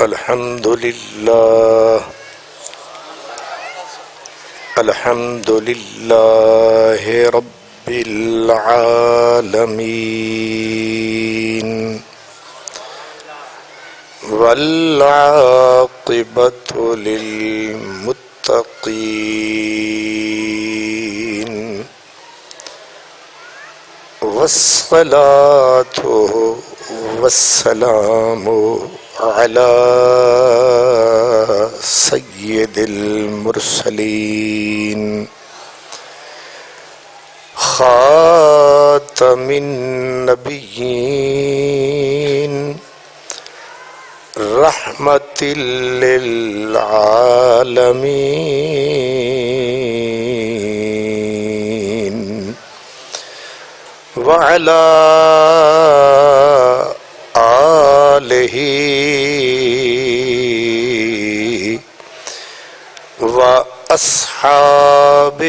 الحمد لله الحمد لله رب العالمين والعاقبة للمتقين والصلاة والسلام على سيد المرسلين خاتم النبيين رحمة للعالمين وعلى آلہ وأصحابہ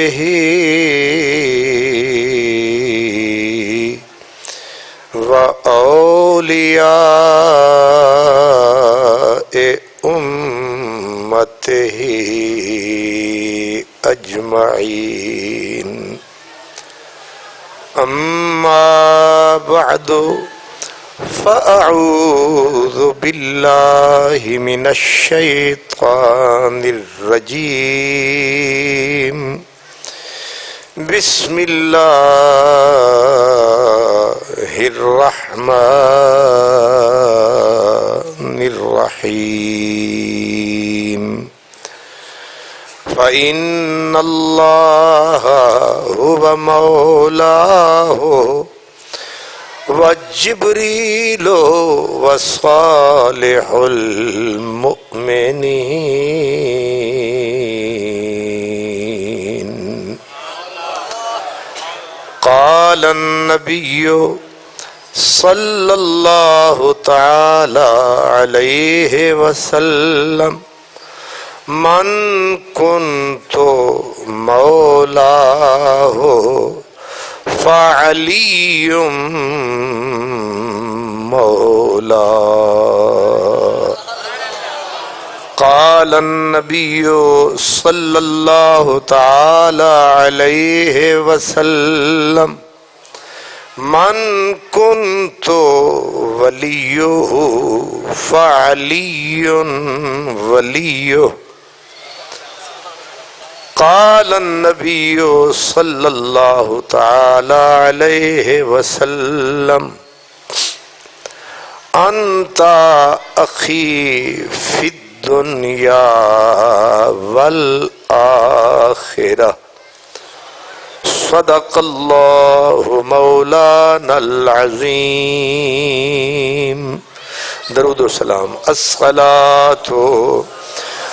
وأولیاء أمتہ أجمعین اما بعد فأعوذ بالله من الشيطان الرجيم بسم الله الرحمن الرحيم فإن الله هو مولاه وجبريل وصالح المؤمنين قال النبي صلى الله تعالى عليه وسلم من كنت مولاه فعلي مولاه قال النبي صلى الله تعالى عليه وسلم من كنت وليه فعلي وليه قال النبي صلى الله تعالى عليه وسلم أنت أخي في الدنيا والآخرة صدق الله مولانا العظيم درود و سلام الصلاة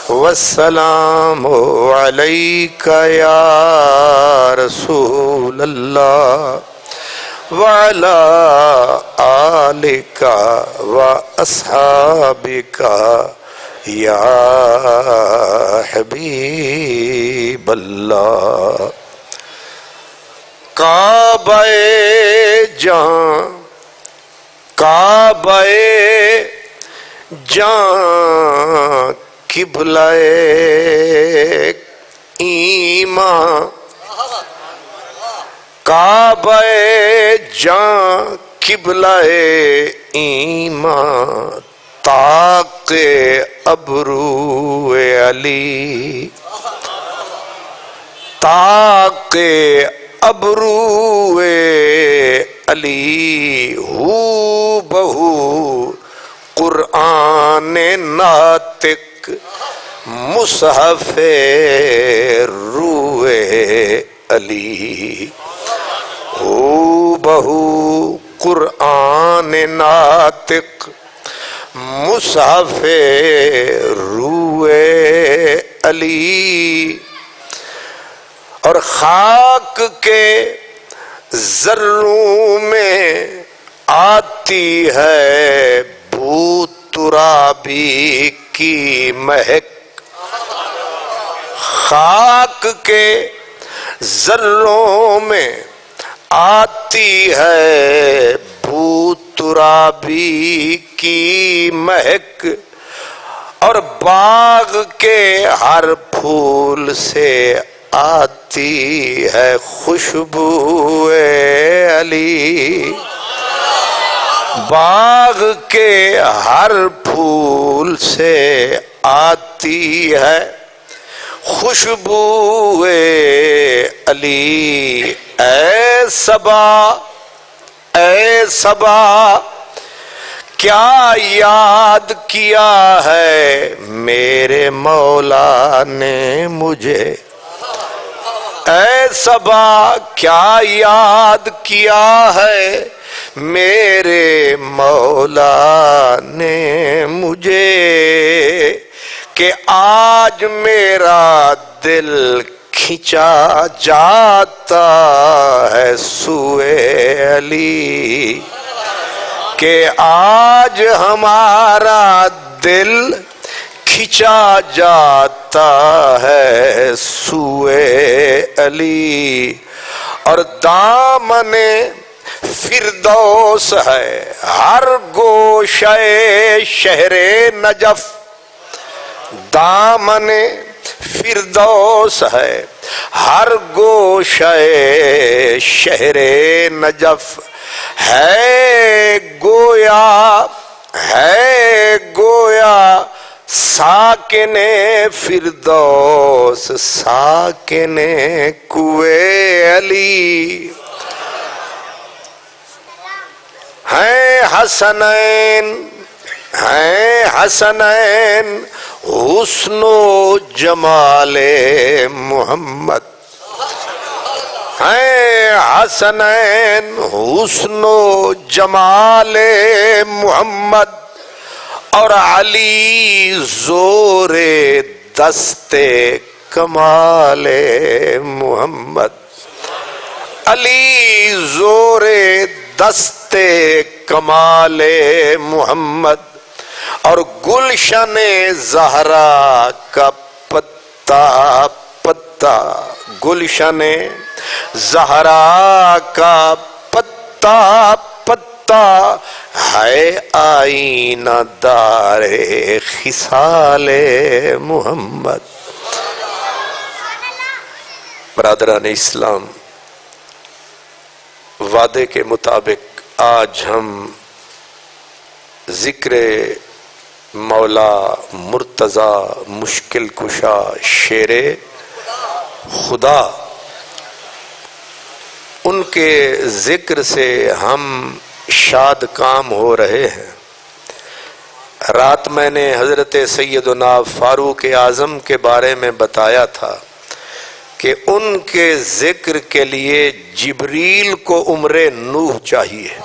والسلام عليك يا رسول الله وعلى آلك وأصحابك يا حبيب الله کعبہ جان قبلہ ایمان کعبہ جان قبلہ ایمان طاق ابرو علی طاق ابرو علی ہو بہو قرآن ناطق مصحف روح علی ہو بہو قرآن ناطق مصحف روح علی اور خاک کے ذروں میں آتی ہے بو ترابی کی مہک خاک کے ذروں میں آتی ہے بو ترابی کی مہک اور باغ کے ہر پھول سے آتی ہے خوشبو علی، باغ کے ہر پھول سے آتی ہے خوشبو علی۔ اے صبا کیا یاد کیا ہے میرے مولا نے مجھے، اے صبا کیا یاد کیا ہے میرے مولا نے مجھے، کہ آج میرا دل کھینچا جاتا ہے سوئے علی، کہ آج ہمارا دل کھینچا جاتا ہے سوئے علی۔ اور دامن فردوس ہے ہر گوشے شہر نجف، دامن فردوس ہے ہر گوشے شہر نجف، ہے گویا ساکن فردوس ساکن کوئے علی، ہیں حسنین حسن و جمال محمد، ہیں حسنین حسن و جمال محمد، اور علی زور دست کمال محمد، علی زور دست کمال محمد، اور گلشن زہرا کا پتا گلشن زہرا کا پتا ہے آئینہ دار خصال محمد۔ برادران اسلام، وعدے کے مطابق آج ہم ذکر مولا مرتضی مشکل کشا شیر خدا، ان کے ذکر سے ہم شاد کام ہو رہے ہیں۔ رات میں نے حضرت سیدنا فاروق اعظم کے بارے میں بتایا تھا کہ ان کے ذکر کے لیے جبریل کو عمر نوح چاہیے،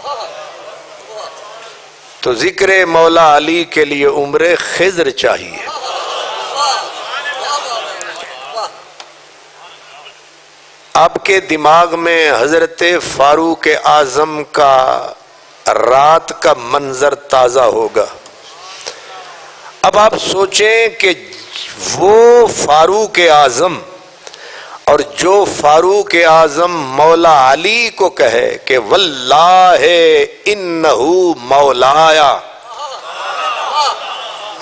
تو ذکر مولا علی کے لیے عمر خضر چاہیے۔ آپ کے دماغ میں حضرت فاروق اعظم کا رات کا منظر تازہ ہوگا۔ اب آپ سوچیں کہ وہ فاروق اعظم اور جو فاروق اعظم مولا علی کو کہے کہ واللہ انہو مولایا،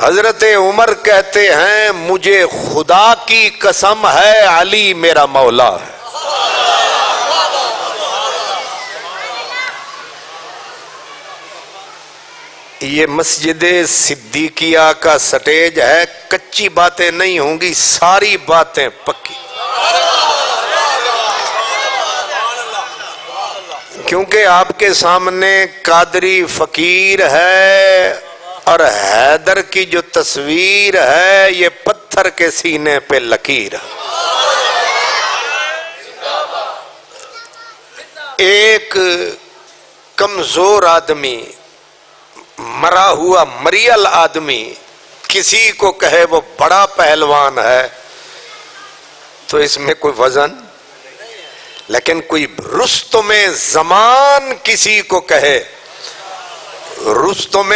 حضرت عمر کہتے ہیں مجھے خدا کی قسم ہے علی میرا مولا ہے۔ یہ مسجد صدیقیہ کا سٹیج ہے، کچی باتیں نہیں ہوں گی، ساری باتیں پکی، کیونکہ آپ کے سامنے قادری فقیر ہے اور حیدر کی جو تصویر ہے یہ پتھر کے سینے پہ لکیر ہے۔ ایک کمزور آدمی، مرا ہوا مریل آدمی کسی کو کہے وہ بڑا پہلوان ہے تو اس میں کوئی وزن، لیکن کوئی رستم زمان کسی کو کہے، رستم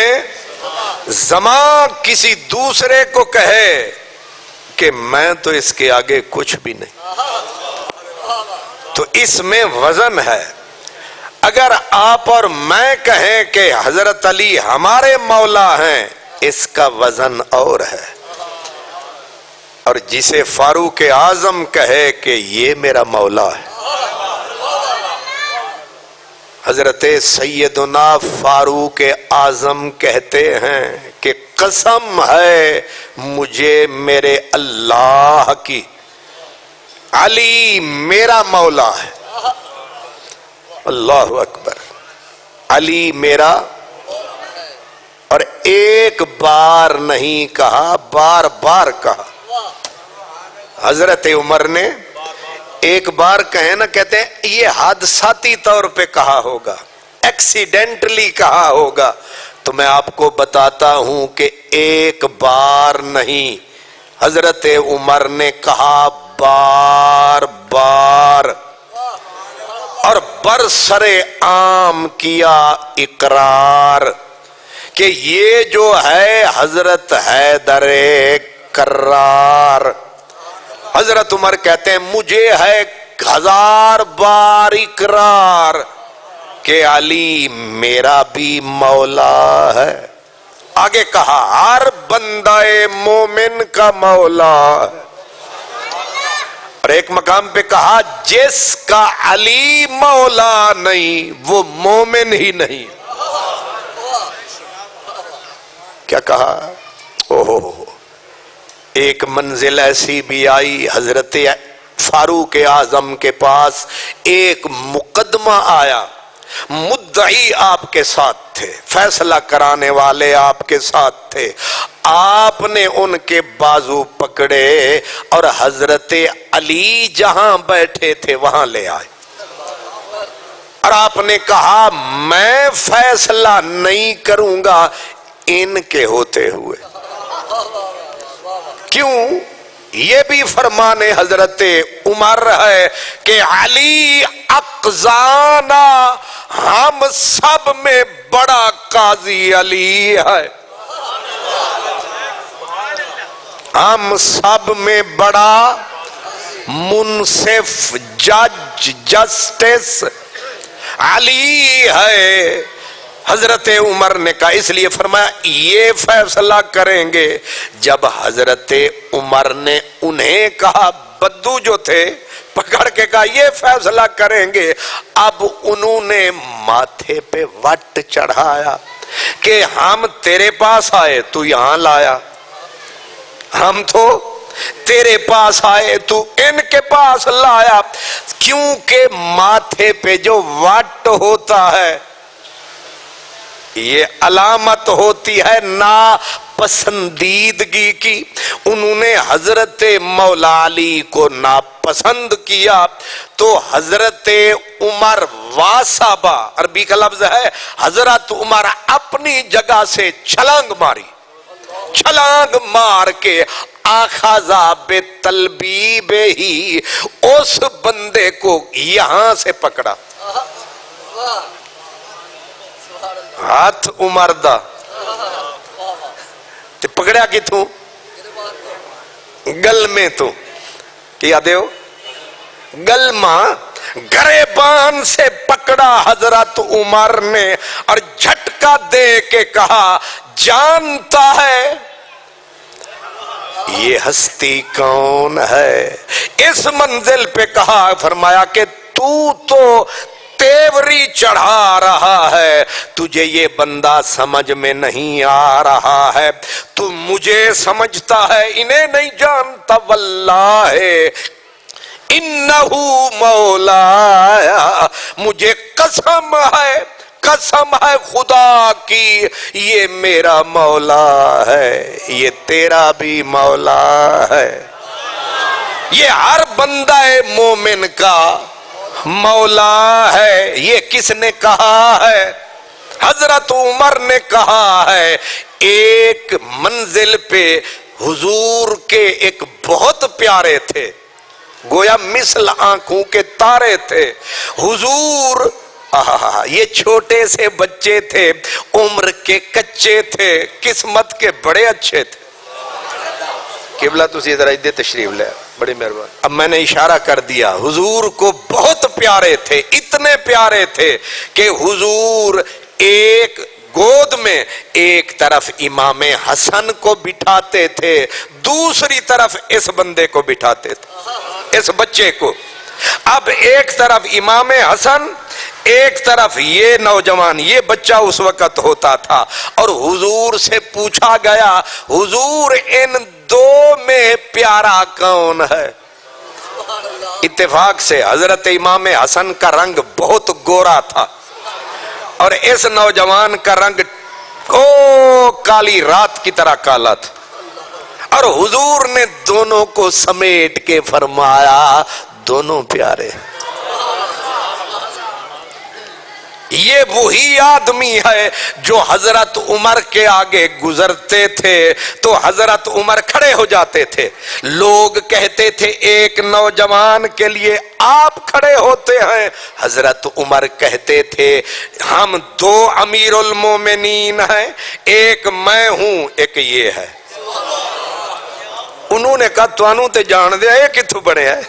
زمان کسی دوسرے کو کہے کہ میں تو اس کے آگے کچھ بھی نہیں، تو اس میں وزن ہے۔ اگر آپ اور میں کہیں کہ حضرت علی ہمارے مولا ہیں اس کا وزن اور ہے. اور جسے فاروق اعظم کہے کہ یہ میرا مولا ہے. حضرت سیدنا فاروق اعظم کہتے ہیں کہ قسم ہے مجھے میرے اللہ کی، علی میرا مولا ہے. اللہ اکبر. علی میرا، اور ایک بار نہیں کہا، بار بار کہا. حضرت عمر نے ایک بار کہے نا، کہتے ہیں یہ حادثاتی طور پہ کہا ہوگا، ایکسیڈنٹلی کہا ہوگا. تو میں آپ کو بتاتا ہوں کہ ایک بار نہیں، حضرت عمر نے کہا بار بار، اور برسر عام کیا اقرار کہ یہ جو ہے حضرت حیدر کرار. حضرت عمر کہتے ہیں مجھے ہے 1000 بار اقرار کہ علی میرا بھی مولا ہے. آگے کہا ہر بندہ مومن کا مولا ہے. اور ایک مقام پہ کہا جس کا علی مولا نہیں وہ مومن ہی نہیں. کیا کہا؟ اوہ. ایک منزل ایسی بھی آئی، حضرت فاروق اعظم کے پاس ایک مقدمہ آیا، مدعی آپ کے ساتھ تھے، فیصلہ کرانے والے آپ کے ساتھ تھے. آپ نے ان کے بازو پکڑے اور حضرت علی جہاں بیٹھے تھے وہاں لے آئے، اور آپ نے کہا میں فیصلہ نہیں کروں گا ان کے ہوتے ہوئے. کیوں؟ یہ بھی فرمان حضرت عمر ہے کہ علی اقضانا، ہم سب میں بڑا قاضی علی ہے، ہم سب میں بڑا منصف جج جسٹس علی ہے. حضرت عمر نے کہا، اس لیے فرمایا یہ فیصلہ کریں گے. جب حضرت عمر نے انہیں کہا، بدو جو تھے پکڑ کے کہا یہ فیصلہ کریں گے، اب انہوں نے ماتھے پہ وٹ چڑھایا کہ ہم تیرے پاس آئے تو یہاں لایا، ہم تو تیرے پاس آئے تو ان کے پاس لایا. کیونکہ ماتھے پہ جو وٹ ہوتا ہے یہ علامت ہوتی ہے ناپسندیدگی کی. انہوں نے حضرت مولا علی کو ناپسند کیا تو حضرت عمر واسابا، عربی کا لفظ ہے، حضرت عمر اپنی جگہ سے چھلانگ ماری، چھلانگ مار کے آخذا بتلبیب ہی اس بندے کو یہاں سے پکڑا. ہاتھ عمر دا تے پکڑیا کتوں؟ گل میں تو کیا دیو گلما، گریبان سے پکڑا حضرت عمر نے اور جھٹکا دے کے کہا جانتا ہے یہ ہستی کون ہے؟ اس منزل پہ کہا، فرمایا کہ تو تیوری چڑھا رہا ہے، تجھے یہ بندہ سمجھ میں نہیں آ رہا ہے، تو مجھے سمجھتا ہے انہیں نہیں جانتا. واللہ انہو مولا، مجھے قسم ہے خدا کی یہ میرا مولا ہے، یہ تیرا بھی مولا ہے، یہ ہر بندہ مومن کا مولا ہے. یہ کس نے کہا ہے؟ حضرت عمر نے کہا ہے. ایک منزل پہ حضور کے ایک بہت پیارے تھے، گویا مثل آنکھوں کے تارے تھے. حضور یہ چھوٹے سے بچے تھے، عمر کے کچے تھے، قسمت کے بڑے اچھے تھے. قبلہ تسی ذرا ادھر تشریف لے، بڑی مہربانی. اب میں نے اشارہ کر دیا، حضور کو بہت پیارے تھے، اتنے پیارے تھے کہ حضور ایک گود میں ایک طرف امام حسن کو بٹھاتے تھے، دوسری طرف اس بندے کو بٹھاتے تھے، اس بچے کو۔ اب ایک طرف امام حسن، ایک طرف یہ نوجوان، یہ بچہ اس وقت ہوتا تھا، اور حضور سے پوچھا گیا حضور ان دو میں پیارا کون ہے؟ اتفاق سے حضرت امام حسن کا رنگ بہت گورا تھا اور اس نوجوان کا رنگ کالی رات کی طرح کالا تھا، اور حضور نے دونوں کو سمیٹ کے فرمایا دونوں پیارے۔ یہ وہی آدمی ہے جو حضرت عمر کے آگے گزرتے تھے تو حضرت عمر کھڑے ہو جاتے تھے، لوگ کہتے تھے ایک نوجوان کے لیے آپ کھڑے ہوتے ہیں، حضرت عمر کہتے تھے ہم دو امیر المومنین ہیں، ایک میں ہوں ایک یہ ہے۔ انہوں نے کہا توانوں تے جان دیا یہ کتھوں بڑے ہے؟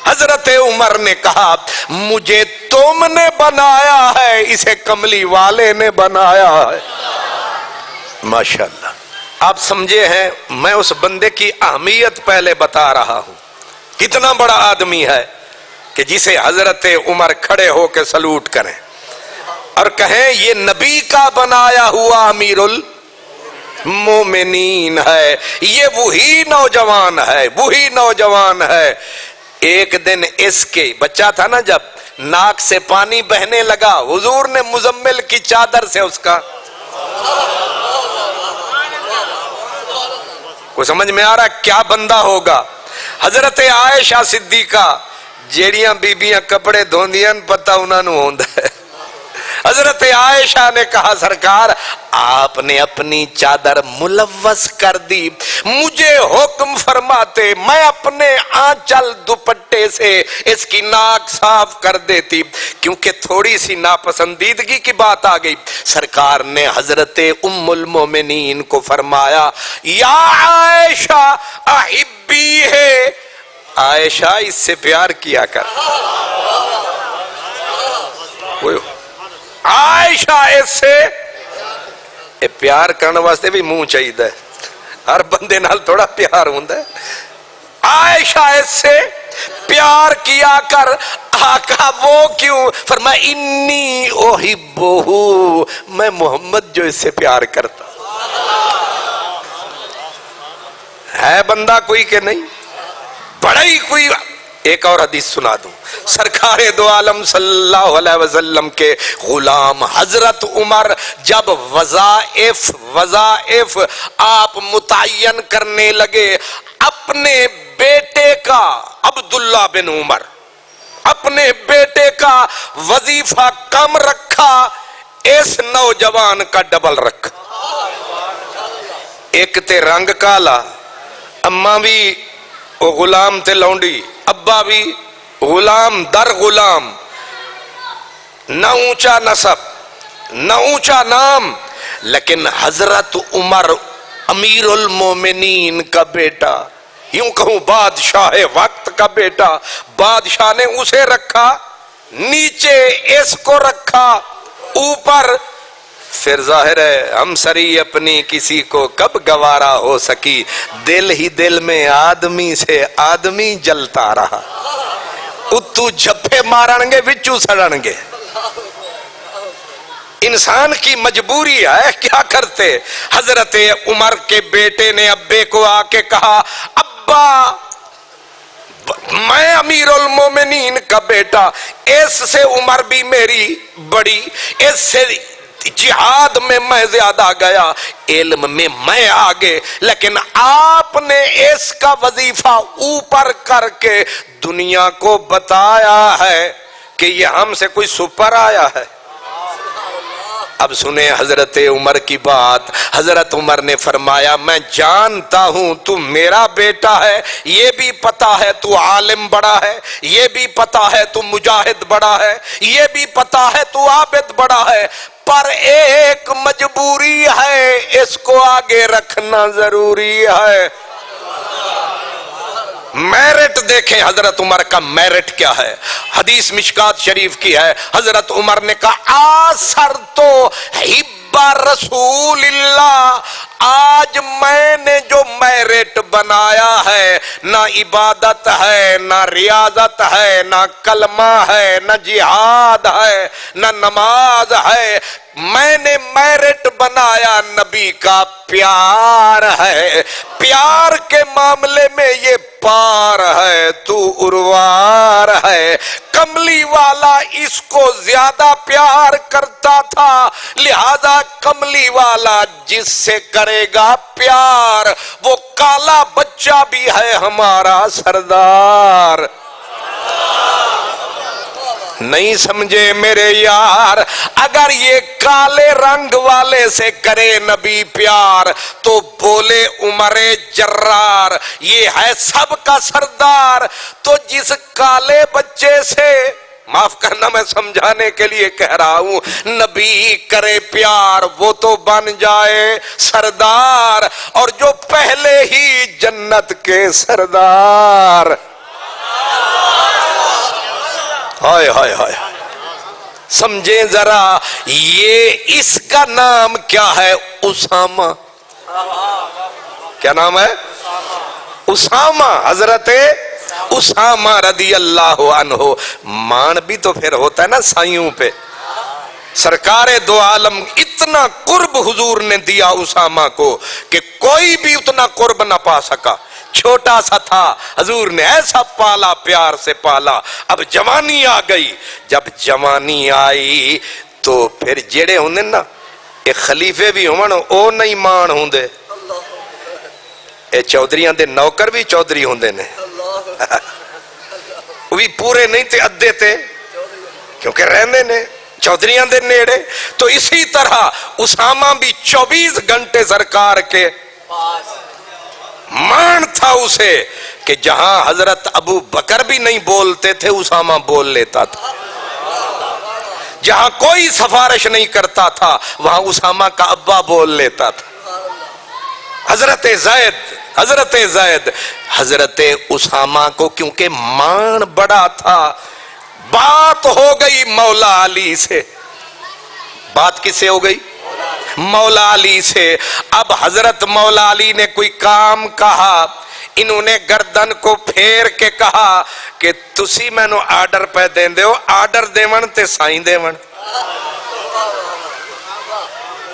حضرت عمر نے کہا مجھے تم نے بنایا ہے، اسے کملی والے نے بنایا ہے۔ ماشاءاللہ آپ سمجھے ہیں، میں اس بندے کی اہمیت پہلے بتا رہا ہوں، کتنا بڑا آدمی ہے کہ جسے حضرت عمر کھڑے ہو کے سلوٹ کریں اور کہیں یہ نبی کا بنایا ہوا امیر المومنین ہے، یہ وہی نوجوان ہے، وہی نوجوان ہے۔ ایک دن اس کے بچہ تھا نا، جب ناک سے پانی بہنے لگا حضور نے مزمل کی چادر سے اس کا، کو سمجھ میں آ رہا کیا بندہ ہوگا؟ حضرت عائشہ صدیقہ جیڑیاں بیبیاں کپڑے دھوندیاں پتہ انہاں نوں ہوندا ہے، حضرت عائشہ نے کہا سرکار آپ نے اپنی چادر ملوث کر دی، مجھے حکم فرماتے میں اپنے آنچل دوپٹے سے اس کی ناک صاف کر دیتی، کیونکہ تھوڑی سی ناپسندیدگی کی بات آ گئی۔ سرکار نے حضرت ام المومنین کو فرمایا یا عائشہ احبی ہے، عائشہ اس سے پیار کیا کر، عائشہ اس سے پیار کرنے واسطے بھی منہ چاہیے، ہر بندے نال تھوڑا پیار ہوندا ہے۔ عائشہ اس سے پیار کیا کر۔ آقا وہ کیوں؟ فرمایا انی احبہ، میں محمد جو اس سے پیار کرتا۔ ہے بندہ کوئی کہ نہیں؟ بڑا ہی کوئی۔ ایک اور حدیث سنا دوں، سرکار دو عالم صلی اللہ علیہ وسلم کے غلام حضرت عمر جب وظائف آپ متعین کرنے لگے، اپنے بیٹے کا عبداللہ بن عمر، اپنے بیٹے کا وظیفہ کم رکھا، اس نوجوان کا ڈبل رکھا۔ ایک تے رنگ کالا، اماں بھی وہ غلام تے لونڈی، ابا بھی غلام در غلام، نہ اونچا نسب نہ اونچا نام، لیکن حضرت عمر امیر المومنین کا بیٹا، یوں کہوں بادشاہ وقت کا بیٹا، بادشاہ نے اسے رکھا نیچے، اس کو رکھا اوپر۔ پھر ظاہر ہے ہم سری اپنی کسی کو کب گوارا ہو سکی، دل ہی دل میں آدمی سے آدمی جلتا رہا، اتو جھپے مارنگے وچو سڑنگے۔ انسان کی مجبوری ہے، کیا کرتے؟ حضرت عمر کے بیٹے نے ابے کو آ کے کہا ابا میں امیر المومنین کا بیٹا، اس سے عمر بھی میری بڑی، اس سے جہاد میں میں زیادہ گیا، علم میں میں آگے، لیکن آپ نے اس کا وظیفہ اوپر کر کے دنیا کو بتایا ہے کہ یہ ہم سے کوئی سپر آیا ہے۔ اب سنیں حضرت عمر کی بات۔ حضرت عمر نے فرمایا میں جانتا ہوں تو میرا بیٹا ہے، یہ بھی پتا ہے تو عالم بڑا ہے، یہ بھی پتا ہے تو مجاہد بڑا ہے، یہ بھی پتا ہے تو عابد بڑا ہے، پر ایک مجبوری ہے، اس کو آگے رکھنا ضروری ہے۔ میرٹ دیکھیں حضرت عمر کا میرٹ کیا ہے. حدیث مشکات شریف کی ہے, حضرت عمر نے کہا آثر تو حبا رسول اللہ, آج میں نے جو میرٹ بنایا ہے نہ عبادت ہے, نہ ریاضت ہے, نہ کلمہ ہے, نہ جہاد ہے, نہ نماز ہے, میں نے میرٹ بنایا نبی کا پیار ہے. پیار کے معاملے میں یہ پار ہے, تو اروار ہے. کملی والا اس کو زیادہ پیار کرتا تھا, لہذا کملی والا جس سے کرے گا پیار وہ کالا بچہ بھی ہے ہمارا سردار. نہیں سمجھے میرے یار, اگر یہ کالے رنگ والے سے کرے نبی پیار تو بولے عمر جرار یہ ہے سب کا سردار. تو جس کالے بچے سے, معاف کرنا میں سمجھانے کے لیے کہہ رہا ہوں, نبی کرے پیار وہ تو بن جائے سردار, اور جو پہلے ہی جنت کے سردار. ہائے ہائے ہائے, سمجھیں ذرا, یہ اس کا نام کیا ہے؟ اسامہ. کیا نام ہے؟ اسامہ. حضرت اسامہ رضی اللہ عنہ. مان بھی تو پھر ہوتا ہے نا سائیوں پہ. سرکار دو عالم اتنا قرب حضور نے دیا اسامہ کو کہ کوئی بھی اتنا قرب نہ پا سکا. چھوٹا سا تھا, حضور نے ایسا پالا, پیار سے پالا. اب جوانی آ گئی. جب جوانی آئی تو پھر جڑے ہوندے نا, ایک خلیفے بھی ہون او نہیں مان ہوندے, اے چودھریاں دے نوکر بھی چودھری ہوندے نے, وہ بھی پورے نہیں تے ادھے تے, کیونکہ رہنے نے چودھریاں دے نیڑے. تو اسی طرح اسامہ بھی 24 گھنٹے سرکار کے مان تھا اسے کہ جہاں حضرت ابو بکر بھی نہیں بولتے تھے اسامہ بول لیتا تھا. جہاں کوئی سفارش نہیں کرتا تھا وہاں اسامہ کا ابا بول لیتا تھا. حضرت زید حضرت اسامہ کو کیونکہ مان بڑا تھا, بات ہو گئی مولا علی سے. بات کس سے ہو گئی؟ مولا علی سے. اب حضرت مولا علی نے کوئی کام کہا, انہوں نے گردن کو پھیر کے کہا کہ تسی میں نو آرڈر پہ دین دے ہو, آرڈر دیون تے سائن دیون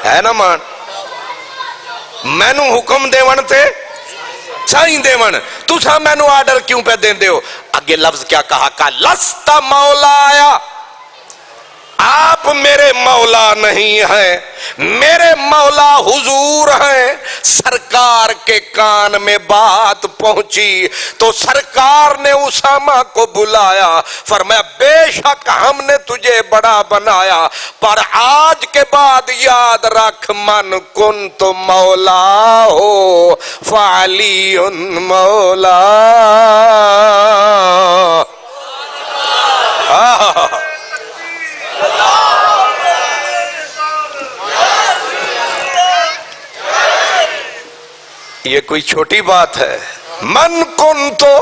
ہے نا مان, میں نو حکم دیون تے سائن دیون, تسا میں نو آرڈر کیوں پہ دین دے ہو. اگے لفظ کیا کہا, لستا مولا آیا, آپ میرے مولا نہیں ہیں, میرے مولا حضور ہیں. سرکار کے کان میں بات پہنچی تو سرکار نے اسامہ کو بلایا, فرمایا بے شک ہم نے تجھے بڑا بنایا, پر آج کے بعد یاد رکھ من کن تو مولا ہو فعلی مولا. یہ کوئی چھوٹی بات ہے. من کن تو,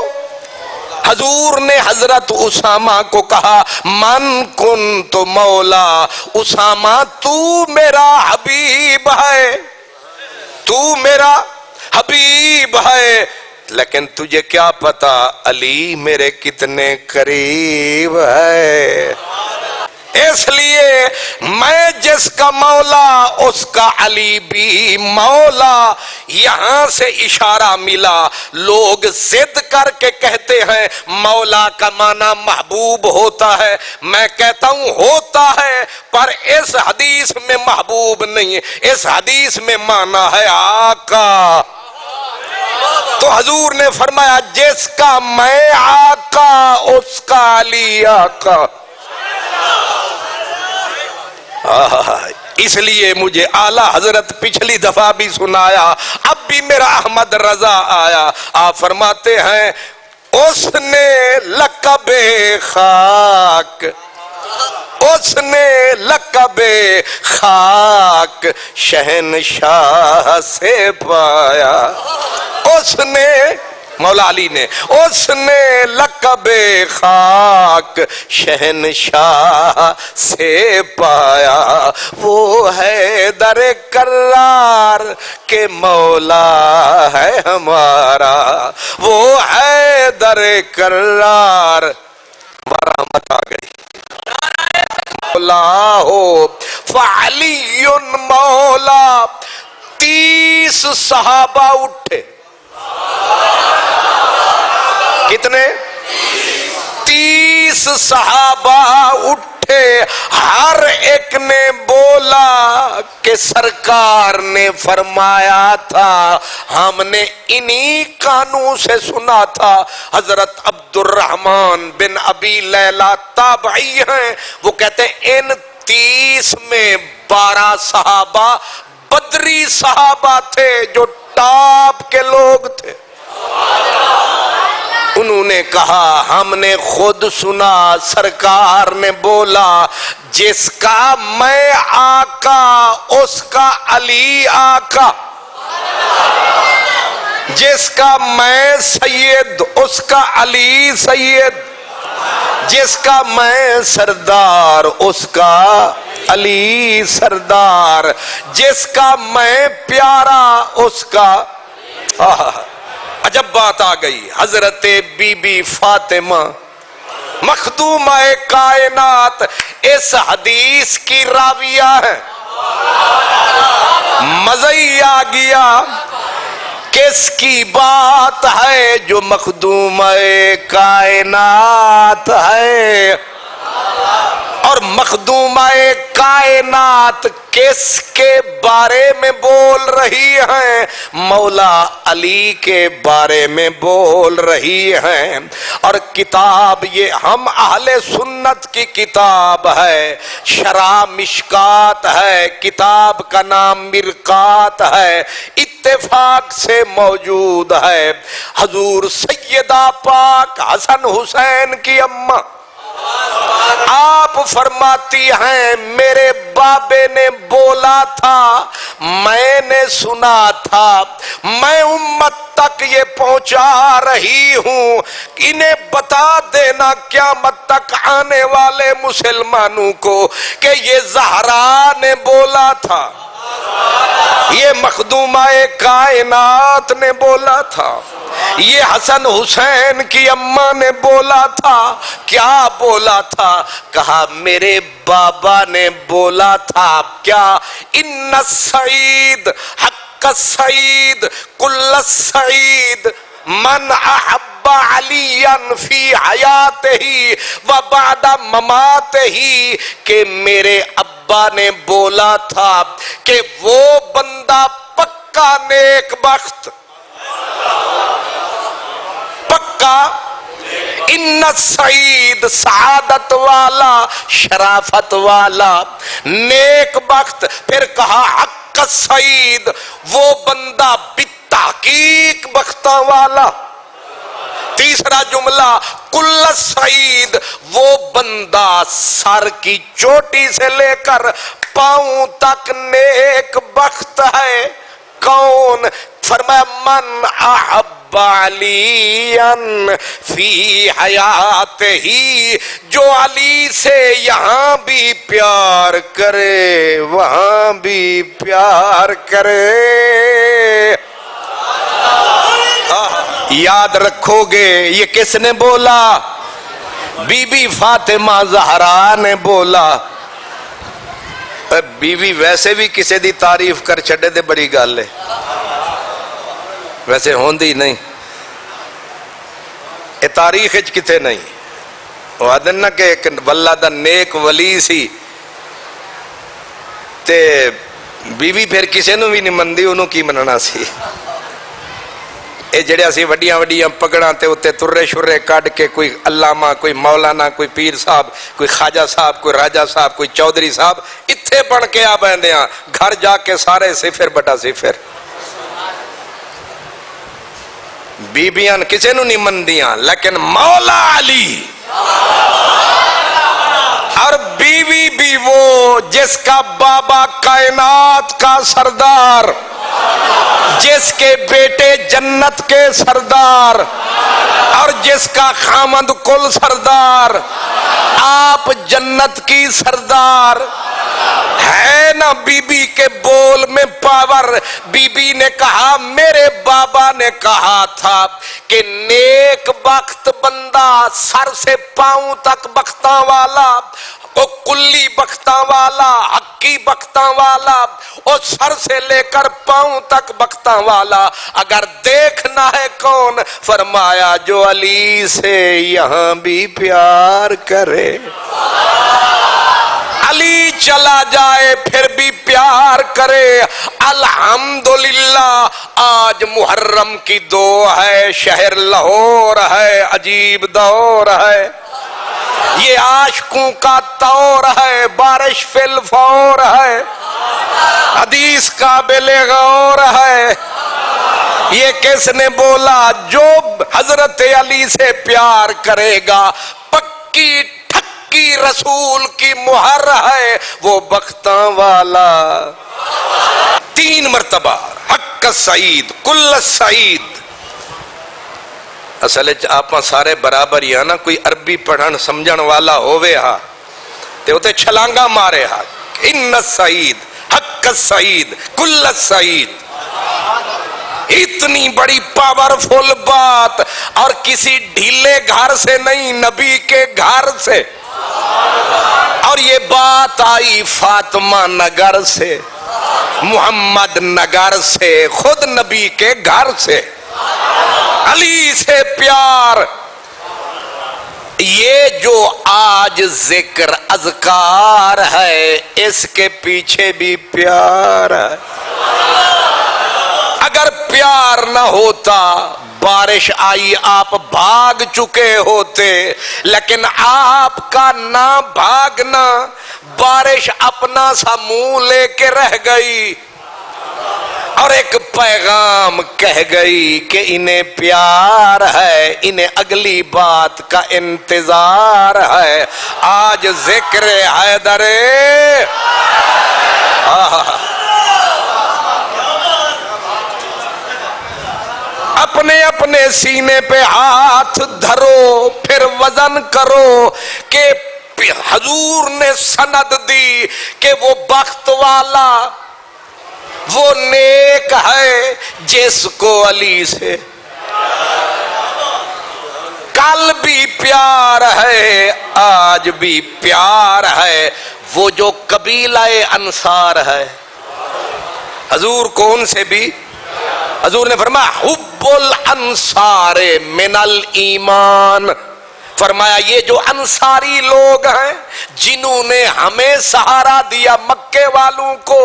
حضور نے حضرت اسامہ کو کہا من کن تو مولا, اسامہ تو میرا حبیب ہے, تو میرا حبیب ہے, لیکن تجھے کیا پتا علی میرے کتنے قریب ہے. اس لیے میں جس کا مولا اس کا علی بھی مولا. یہاں سے اشارہ ملا. لوگ ضد کر کے کہتے ہیں مولا کا معنی محبوب ہوتا ہے, میں کہتا ہوں ہوتا ہے, پر اس حدیث میں محبوب نہیں ہے, اس حدیث میں معنی ہے آقا. تو حضور نے فرمایا جس کا میں آقا اس کا علی آقا. اس لیے مجھے اعلیٰ حضرت پچھلی دفعہ بھی سنایا, اب بھی میرا احمد رضا آیا. آپ فرماتے ہیں اس نے لقب خاک, اس نے لقب خاک شہنشاہ سے پایا, اس نے مولا علی نے، اس نے لقب خاک شہنشاہ سے پایا، وہ ہے در کرار کہ مولا ہے ہمارا، وہ ہے در کرار، رحمت آ گئی مولا ہو فعلی مولا۔ 30 صحابہ اٹھے، کتنے؟ 30 صحابہ اٹھے، ہر ایک نے بولا کہ سرکار نے فرمایا تھا، ہم نے انہی کانوں سے سنا تھا۔ حضرت عبد الرحمن بن ابی لیلہ تابعی ہیں، وہ کہتے ہیں ان 30 میں 12 صحابہ بدری صحابہ تھے جو ٹاپ کے لوگ تھے۔ انہوں نے کہا ہم نے خود سنا، سرکار نے بولا جس کا میں آقا اس کا علی آقا، جس کا میں سید اس کا علی سید، جس کا میں سردار اس کا علی سردار، جس کا میں پیارا اس کا۔ عجب بات آ گئی، حضرت بی بی فاطمہ مخدومہ کائنات اس حدیث کی راویہ ہے۔ مزہ ہی آ گیا، کس کی بات ہے جو مخدومہ کائنات ہے، اور مخدومہ کائنات کس کے بارے میں بول رہی ہیں؟ مولا علی کے بارے میں بول رہی ہیں۔ اور کتاب یہ ہم اہل سنت کی کتاب ہے، شرح مشکات ہے، کتاب کا نام مرقات ہے، اتفاق سے موجود ہے۔ حضور سیدہ پاک حسن حسین کی اماں آپ فرماتی ہیں میرے بابے نے بولا تھا، میں نے سنا تھا، میں امت تک یہ پہنچا رہی ہوں، انہیں بتا دینا قیامت تک آنے والے مسلمانوں کو کہ یہ زہرا نے بولا تھا، یہ مخدومہ کائنات نے بولا تھا، یہ حسن حسین کی اماں نے بولا تھا۔ کیا بولا تھا؟ کہا میرے بابا نے بولا تھا کیا؟ ان السعید حق السعید کل السعید من احب علیا فی حیاتہ و بعد مماتہ، کہ میرے ابا نے بولا تھا کہ وہ بندہ پکا نیک بخت، پکا ان السعید سعادت والا، شرافت والا، نیک بخت۔ پھر کہا حق السعید، وہ بندہ بالتحقیق بختہ والا۔ تیسرا جملہ کل السعید، وہ بندہ سر کی چوٹی سے لے کر پاؤں تک نیک بخت ہے۔ کون؟ فرمایا من احب علیاً فی حیاتہ، جو علی سے یہاں بھی پیار کرے وہاں بھی پیار کرے۔ یاد رکھو گے یہ کس نے بولا؟ بی بی فاطمہ زہرا نے بولا۔ بیوی ویسے بھی کسی دی تعریف کر چھڑے دے بڑی گل ہے، ویسے ہوندی نہیں، یہ تاریخ کتے نہیں۔ وہ آدھن نا کہ ایک واللہ دا نیک ولی سی تے بیوی پھر کسی نو بھی نہیں مندی، انہوں کی مننا سی۔ اے جڑے اسی وڈیاں وڈیاں پگڑاں تے اتے ترے شرے کڈ کے کوئی علامہ، کوئی مولانا، کوئی پیر صاحب، کوئی خواجہ صاحب، کوئی راجہ صاحب، کوئی چودھری صاحب اتھے پڑھ کے آ بیندیاں، گھر جا کے سارے صفر بٹا صفر۔ بیبیاں کسے نو نہیں مندیاں، لیکن مولا علی اور بیوی بھی وہ جس کا بابا کائنات کا سردار جس کے بیٹے جنت کے سردار اور جس کا خامند کل سردار، آپ جنت کی سردار ہے نا۔ بی بی کے بول میں پاور۔ بی بی نے کہا میرے بابا نے کہا تھا کہ نیک بخت بندہ سر سے پاؤں تک بختاں والا، وہ کلی بختاں والا، حقی بختاں والا، وہ سر سے لے کر پاؤں تک بختاں والا۔ اگر دیکھنا ہے کون، فرمایا جو علی سے یہاں بھی پیار کرے، علی چلا جائے پھر بھی پیار کرے۔ الحمدللہ آج محرم کی دو ہے، شہر لاہور ہے، عجیب دور ہے، یہ عاشقوں کا طور ہے، بارش فی الفور ہے، حدیث قابل غور ہے۔ یہ کس نے بولا؟ جو حضرت علی سے پیار کرے گا، پکی ٹھکی رسول کی مہر ہے، وہ بختاں والا۔ 3 مرتبہ حق السعید کل السعید۔ اصل آپ سارے برابر ہی ہیں نا، کوئی عربی پڑھن سمجھن والا ہوئے ہاں تے اتے چھلانگا مارے ہاں، ان السعید حق السعید کل السعید۔ اتنی بڑی پاورفل بات، اور کسی ڈھیلے گھر سے نہیں، نبی کے گھر سے۔ اور یہ بات آئی فاطمہ نگر سے، محمد نگر سے، خود نبی کے گھر سے، علی سے پیار۔ یہ جو آج ذکر اذکار ہے، اس کے پیچھے بھی پیار ہے۔ اگر پیار نہ ہوتا، بارش آئی آپ بھاگ چکے ہوتے، لیکن آپ کا نہ بھاگنا، بارش اپنا سا منہ لے کے رہ گئی اور ایک پیغام کہہ گئی کہ انہیں پیار ہے، انہیں اگلی بات کا انتظار ہے۔ آج ذکر حیدر اپنے اپنے سینے پہ ہاتھ دھرو، پھر وزن کرو کہ حضور نے سند دی کہ وہ بخت والا، وہ نیک ہے جس کو علی سے کل بھی پیار ہے، آج بھی پیار ہے۔ وہ جو قبیلہ انصار ہے، حضور کو ان سے بھی، حضور نے فرمایا حب الانصار من الایمان، فرمایا یہ جو انصاری لوگ ہیں جنہوں نے ہمیں سہارا دیا مکے والوں کو،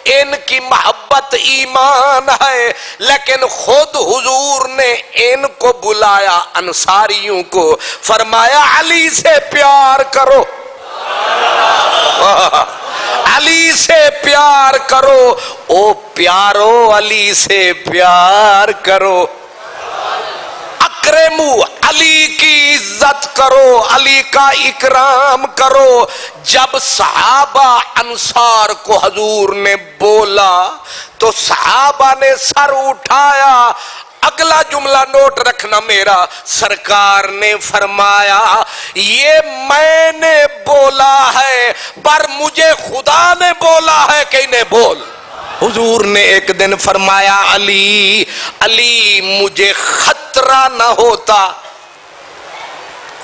ان کی محبت ایمان ہے۔ لیکن خود حضور نے ان کو بلایا انصاریوں کو، فرمایا علی سے پیار کرو، علی سے پیار کرو، او پیارو علی سے پیار کرو، اکرمو علی کی عزت کرو، علی کا اکرام کرو۔ جب صحابہ انصار کو حضور نے بولا تو صحابہ نے سر اٹھایا۔ اگلا جملہ نوٹ رکھنا میرا، سرکار نے فرمایا یہ میں نے بولا ہے پر مجھے خدا نے بولا ہے کہ انہیں بول۔ حضور نے ایک دن فرمایا علی علی مجھے خطرہ نہ ہوتا،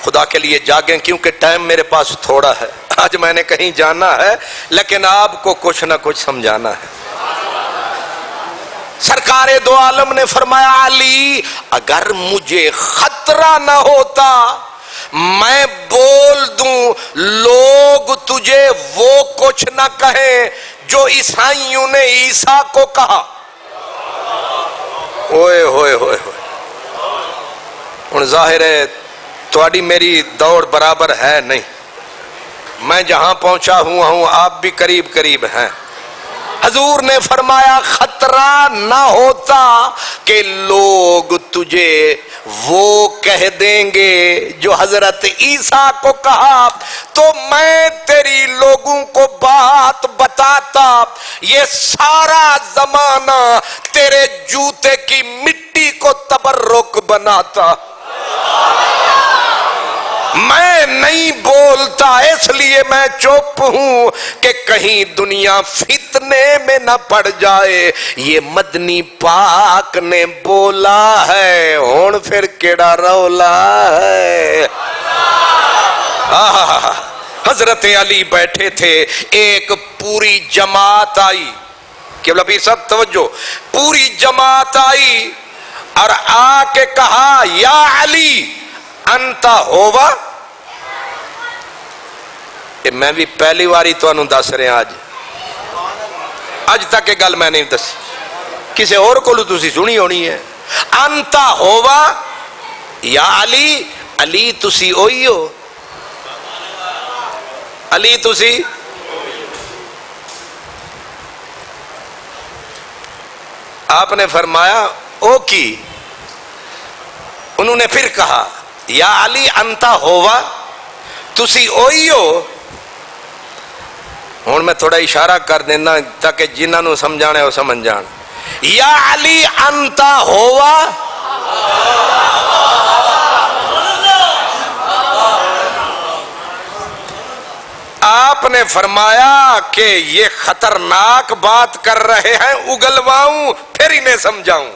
خدا کے لیے جاگیں کیونکہ ٹائم میرے پاس تھوڑا ہے، آج میں نے کہیں جانا ہے لیکن آپ کو کچھ نہ کچھ سمجھانا ہے۔ سرکار دو عالم نے فرمایا علی اگر مجھے خطرہ نہ ہوتا میں بول دوں لوگ تجھے وہ کچھ نہ کہیں جو عیسائیوں نے عیسیٰ کو کہا۔ اوئے ہوئے ہوئے ہوئے، ان ظاہر ہے تواڈی میری دوڑ برابر ہے نہیں، میں جہاں پہنچا ہوا ہوں آپ بھی قریب قریب ہیں، حضور نے فرمایا خطرہ نہ ہوتا کہ لوگ تجھے وہ کہہ دیں گے جو حضرت عیسیٰ کو کہا تو میں تیری لوگوں کو بات بتاتا، یہ سارا زمانہ تیرے جوتے کی مٹی کو تبرک بناتا۔ میں نہیں بولتا اس لیے میں چپ ہوں کہ کہیں دنیا فتنے میں نہ پڑ جائے۔ یہ مدنی پاک نے بولا ہے، ہون پھر کیڑا رولا ہے۔ حضرت علی بیٹھے تھے، ایک پوری جماعت آئی، قبلہ پیر صاحب توجہ، پوری جماعت آئی اور آ کے کہا یا علی انتا ہوا۔ میں بھی پہلی واری تو انہوں دس رہے ہیں، آج تک یہ گل میں نہیں دس، کسی اور کو لو تسی سنی ہونی ہے۔ انتا ہوا یا علی، علی تسی ہوئی ہو، علی تسی۔ آپ نے فرمایا او کی، انہوں نے پھر کہا یا علی انتا ہوا، تسی ہوئی ہو۔ ہوں میں تھوڑا اشارہ کر دینا تاکہ جنہاں نو سمجھانے وہ سمجھ جان۔ یا علی انتا ہوا، آپ نے فرمایا کہ یہ خطرناک بات کر رہے ہیں، اگلواؤں پھر انہیں سمجھاؤں۔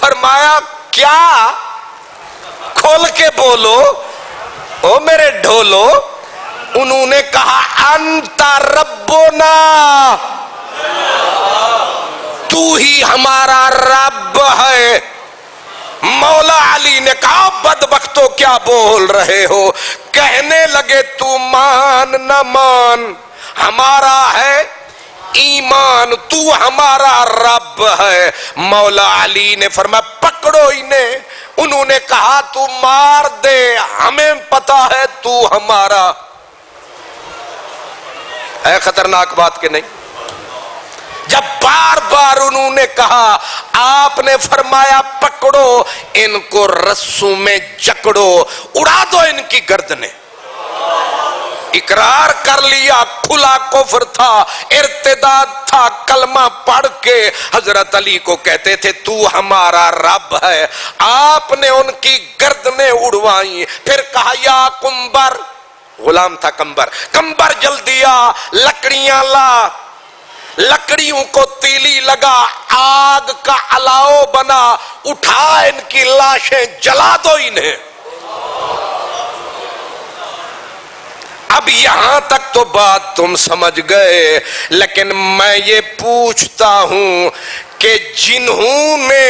فرمایا کیا؟ کھول کے بولو او میرے ڈھولو۔ انہوں نے کہا انتا ربنا، تو ہی ہمارا رب ہے۔ مولا علی نے کہا بدبختو کیا بول رہے ہو؟ کہنے لگے تو مان نہ مان، ہمارا ہے ایمان، تو ہمارا رب ہے۔ مولا علی نے فرمایا پکڑو انہیں۔ انہوں نے کہا تو مار دے، ہمیں پتا ہے تو ہمارا ہے۔ خطرناک بات کہ نہیں؟ جب بار بار انہوں نے کہا، آپ نے فرمایا پکڑو ان کو، رسوں میں جکڑو، اڑا دو ان کی گردنیں۔ اقرار کر لیا، کھلا کفر تھا، ارتداد تھا، کلمہ پڑھ کے حضرت علی کو کہتے تھے تو ہمارا رب ہے۔ آپ نے ان کی گردنیں اڑوائیں، پھر کہا یا کمبر، غلام تھا کمبر، کمبر جلدی آ، لکڑیاں لا۔ لکڑیوں کو تیلی لگا، آگ کا الاؤ بنا، اٹھا ان کی لاشیں، جلا دو انہیں۔ اب یہاں تک تو بات تم سمجھ گئے، لیکن میں یہ پوچھتا ہوں کہ جنہوں نے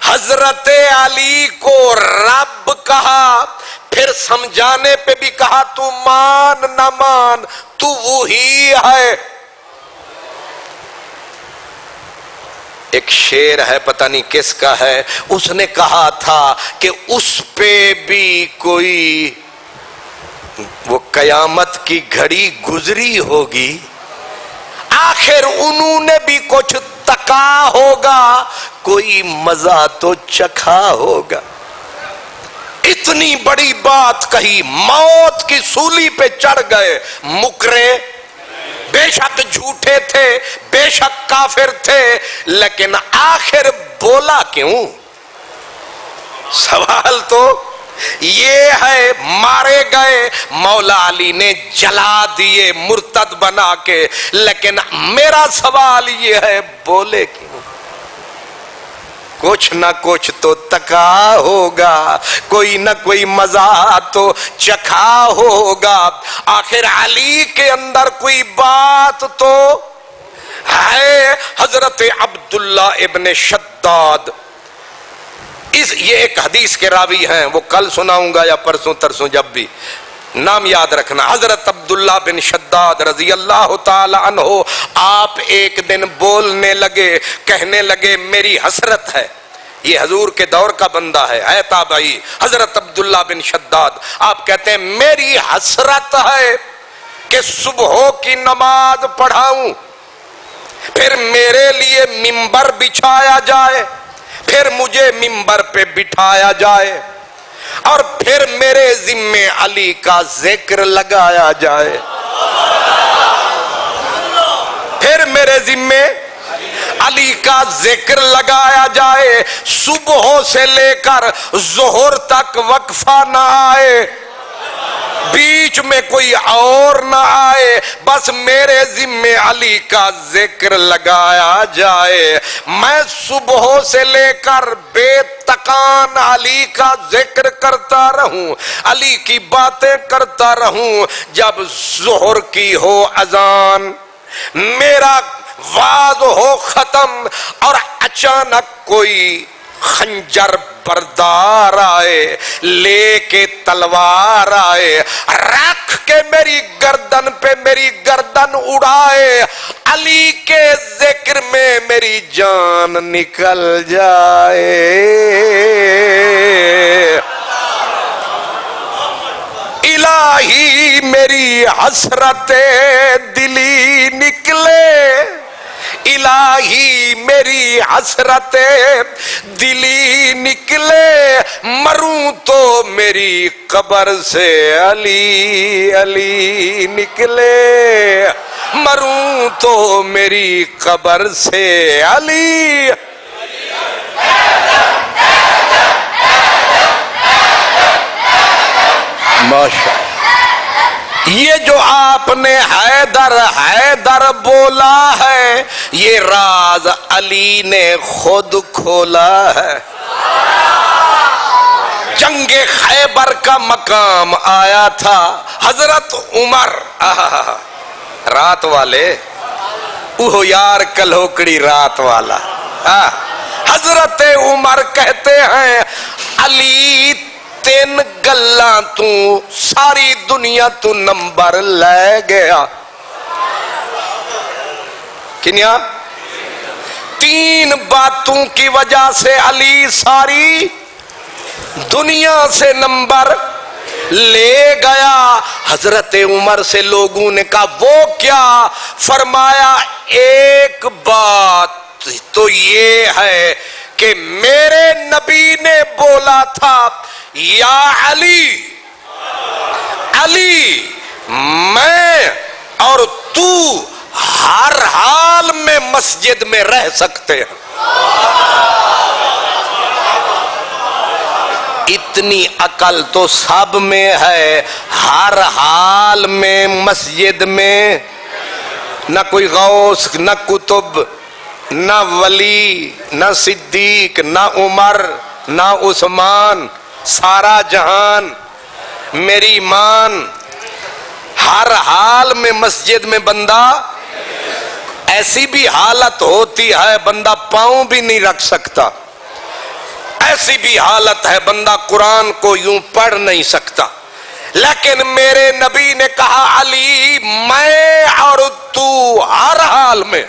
حضرت علی کو رب کہا، پھر سمجھانے پہ بھی کہا تو مان نہ مان، تو وہی ہے۔ ایک شعر ہے پتہ نہیں کس کا ہے، اس نے کہا تھا کہ اس پہ بھی کوئی وہ قیامت کی گھڑی گزری ہوگی، آخر انہوں نے بھی کچھ تکا ہوگا، کوئی مزہ تو چکھا ہوگا۔ اتنی بڑی بات کہی، موت کی سولی پہ چڑھ گئے، مکرے بے شک جھوٹے تھے، بے شک کافر تھے، لیکن آخر بولا کیوں؟ سوال تو یہ ہے، مارے گئے، مولا علی نے جلا دیے مرتد بنا کے، لیکن میرا سوال یہ ہے بولے کیوں؟ کچھ نہ کچھ تو تکا ہوگا، کوئی نہ کوئی مزہ تو چکھا ہوگا، آخر علی کے اندر کوئی بات تو ہے۔ حضرت عبداللہ ابن شداد، یہ ایک حدیث کے راوی ہیں، وہ کل سناؤں گا یا پرسوں ترسوں، جب بھی نام یاد رکھنا۔ حضرت عبداللہ بن شداد رضی اللہ تعالی عنہ، آپ ایک دن بولنے لگے، کہنے لگے میری حسرت ہے، یہ حضور کے دور کا بندہ ہے، اے تابعی حضرت عبداللہ بن شداد، آپ کہتے ہیں میری حسرت ہے کہ صبحوں کی نماز پڑھاؤں، پھر میرے لیے منبر بچھایا جائے، پھر مجھے منبر پہ بٹھایا جائے، اور پھر میرے ذمے علی کا ذکر لگایا جائے، پھر میرے ذمے علی کا ذکر لگایا جائے، صبح سے لے کر ظہر تک وقفہ نہ آئے، بیچ میں کوئی اور نہ آئے، بس میرے ذمے علی کا ذکر لگایا جائے، میں صبح سے لے کر بے تکان علی کا ذکر کرتا رہوں، علی کی باتیں کرتا رہوں، جب ظہر کی ہو اذان، میرا وعظ ہو ختم، اور اچانک کوئی خنجر بردار آئے، لے کے تلوار آئے، رکھ کے میری گردن پہ میری گردن اڑائے، علی کے ذکر میں میری جان نکل جائے، الہی میری حسرت دلی نکلے، الہی میری حسرت دلی نکلے، مروں تو میری قبر سے علی علی نکلے، مروں تو میری قبر سے علی۔ ماشاءاللہ، یہ جو آپ نے حیدر حیدر بولا ہے، یہ راز علی نے خود کھولا ہے۔ جنگ خیبر کا مقام آیا تھا، حضرت عمر رات والے، اوہ یار کلوکڑی رات والا، حضرت عمر کہتے ہیں علی تین گلاں تو ساری دنیا تو نمبر لے گیا، کنیا؟ تین باتوں کی وجہ سے علی ساری دنیا سے نمبر لے گیا۔ حضرت عمر سے لوگوں نے کہا وہ کیا؟ فرمایا ایک بات تو یہ ہے کہ میرے نبی نے بولا تھا یا علی، علی میں اور تو ہر حال میں مسجد میں رہ سکتے ہیں۔ اتنی عقل تو سب میں ہے، ہر حال میں مسجد میں، نہ کوئی غوث، نہ کتب، نہ ولی، نہ صدیق، نہ عمر، نہ عثمان، سارا جہان میری ایمان، ہر حال میں مسجد میں بندہ، ایسی بھی حالت ہوتی ہے بندہ پاؤں بھی نہیں رکھ سکتا، ایسی بھی حالت ہے بندہ قرآن کو یوں پڑھ نہیں سکتا، لیکن میرے نبی نے کہا علی میں اور تو ہر حال میں،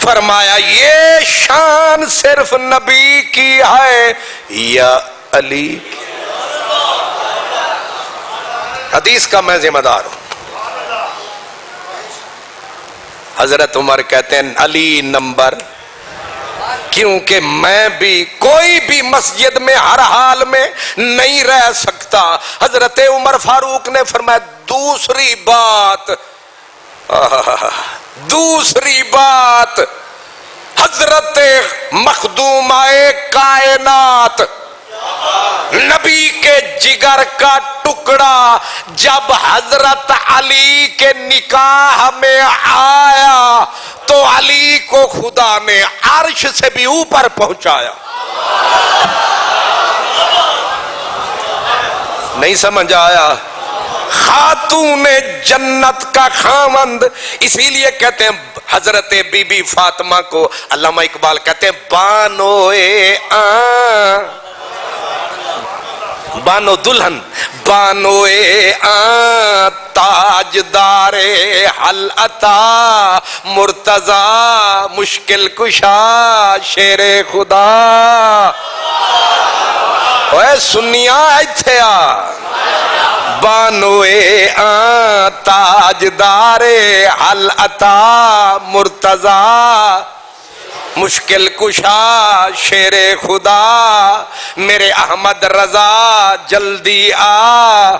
فرمایا یہ شان صرف نبی کی ہے یا علی کی؟ حدیث کا میں ذمہ دار ہوں۔ حضرت عمر کہتے ہیں علی نمبر، کیونکہ میں بھی کوئی بھی مسجد میں ہر حال میں نہیں رہ سکتا۔ حضرت عمر فاروق نے فرمایا دوسری بات، دوسری بات، حضرت مخدومہ کائنات نبی کے جگر کا ٹکڑا جب حضرت علی کے نکاح میں آیا تو علی کو خدا نے عرش سے بھی اوپر پہنچایا۔ نہیں سمجھ آیا؟ خاتون جنت کا خاوند، اسی لیے کہتے ہیں حضرت بی بی فاطمہ کو علامہ اقبال کہتے ہیں بانوئے آن، بانو دلہن، بانوئے آن تاجدار حل عطا مرتضی مشکل کشا شیر خدا۔ اے سنیاں ایتھے آ، بانوے تاجدار حل عطا مرتضی مشکل کشا شیر خدا میرے احمد رضا جلدی آ.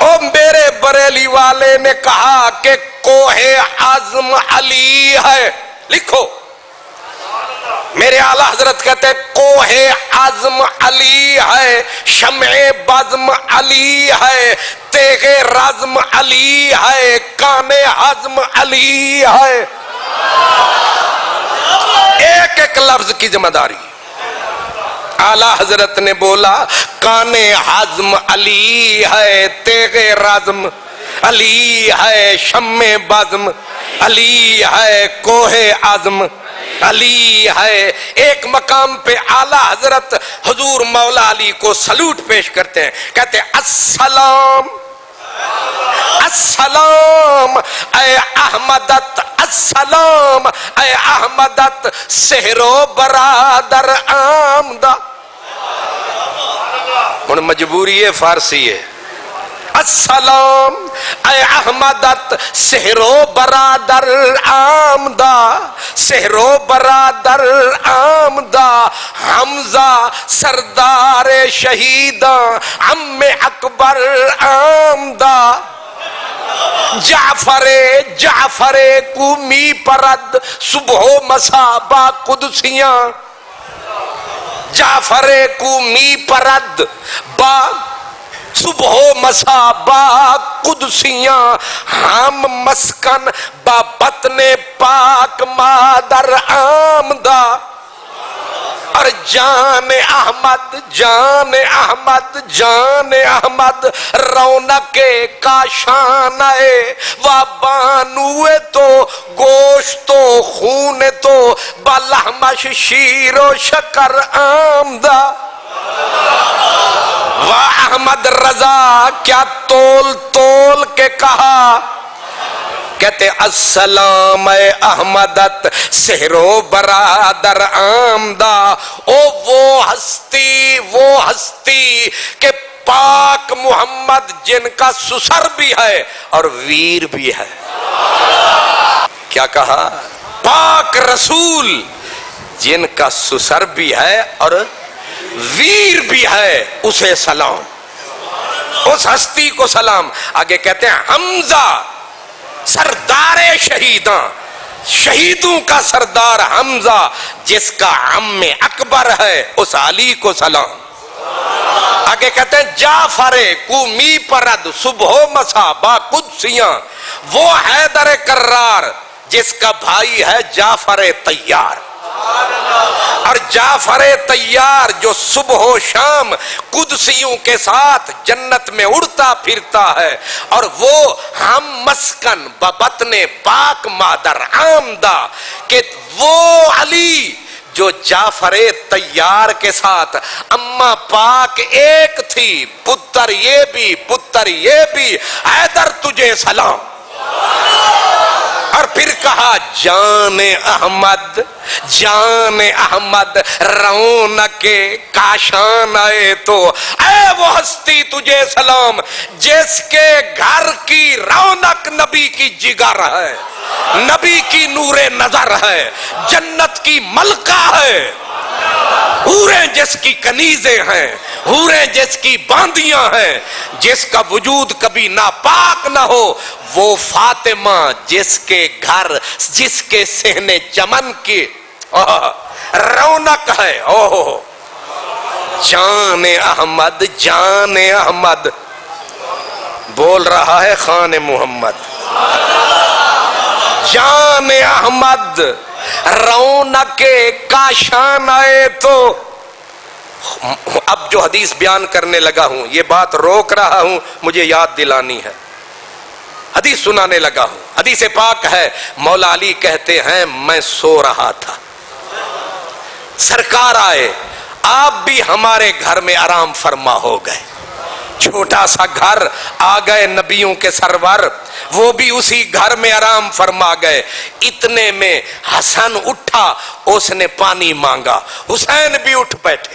او میرے بریلی والے نے کہا کہ کوہ عزم علی ہے. لکھو میرے اعلی حضرت کہتے ہیں کوہ عزم علی ہے، شمع بزم علی ہے، تیغ رزم علی ہے، کان حزم علی ہے. ایک ایک لفظ کی ذمہ داری. اعلی حضرت نے بولا کان حزم علی ہے، تیغ رزم علی ہے، شمع بزم علی ہے، کوہ عزم علی ہے. ایک مقام پہ اعلی حضرت حضور مولا علی کو سلوٹ پیش کرتے ہیں، کہتے ہیں السلام السلام اے احمدت، السلام اے احمدت، سہرو برادر آمدہ. ہن مجبوری ہے فارسی ہے. السلام اے احمدت، سہرو برادر آمدہ، سہرو برادر آمدہ، حمزہ سردار شہیداں عم اکبر آمدہ. جعفر کو می پرد صبح و مسا با قدسیاں، جعفر کو می پرد با صبح و مسا با قدسیاں، ہم مسکن با بطن پاک مادر آمدہ. اور جان احمد جان احمد جان احمد رونق کاشان ہے، و بانوے تو گوشت و خون تو بلحمش شیر و شکر آمدہ. واہ احمد رضا کیا تول تول کے کہا، کہتے السلام اے احمدت، سہرو برادر آمدہ. او وہ ہستی کہ پاک محمد جن کا سسر بھی ہے اور ویر بھی ہے. کیا کہا؟ پاک رسول جن کا سسر بھی ہے اور ویر بھی ہے، اسے سلام، اس ہستی کو سلام. آگے کہتے ہیں حمزہ سردار شہیداں، شہیدوں کا سردار حمزہ جس کا عم اکبر ہے، اس علی کو سلام. آگے کہتے ہیں جعفر کو می پرد صبح و مسا با قدسیاں، وہ حیدر کرار جس کا بھائی ہے جعفر طیار. اور جعفر طیار جو صبح و شام قدسیوں کے ساتھ جنت میں اڑتا پھرتا ہے، اور وہ ہم مسکن ببطن پاک مادر آمدہ، کہ وہ علی جو جعفر طیار کے ساتھ اماں پاک ایک تھی، پتر یہ بھی حیدر تجھے سلام. اور پھر کہا جان احمد رونق کاشان آئے تو، اے وہ ہستی تجھے سلام جس کے گھر کی رونق نبی کی جگر ہے، نبی کی نور نظر ہے، جنت کی ملکہ ہے، حوریں جس کی کنیزیں ہیں، حوریں جس کی باندیاں ہیں، جس کا وجود کبھی ناپاک نہ ہو، وہ فاطمہ جس کے گھر، جس کے صحن چمن کی رونق ہے. اوہ جان احمد بول رہا ہے خان محمد. جان احمد رونق کاشان آئے تو. اب جو حدیث بیان کرنے لگا ہوں، یہ بات روک رہا ہوں، مجھے یاد دلانی ہے. حدیث سنانے لگا ہوں. حدیث پاک ہے، مولا علی کہتے ہیں میں سو رہا تھا، سرکار آئے، آپ بھی ہمارے گھر میں آرام فرما ہو گئے. چھوٹا سا گھر، آ گئے نبیوں کے سرور، وہ بھی اسی گھر میں آرام فرما گئے. اتنے میں حسن اٹھا، اس نے پانی مانگا، حسین بھی اٹھ بیٹھے.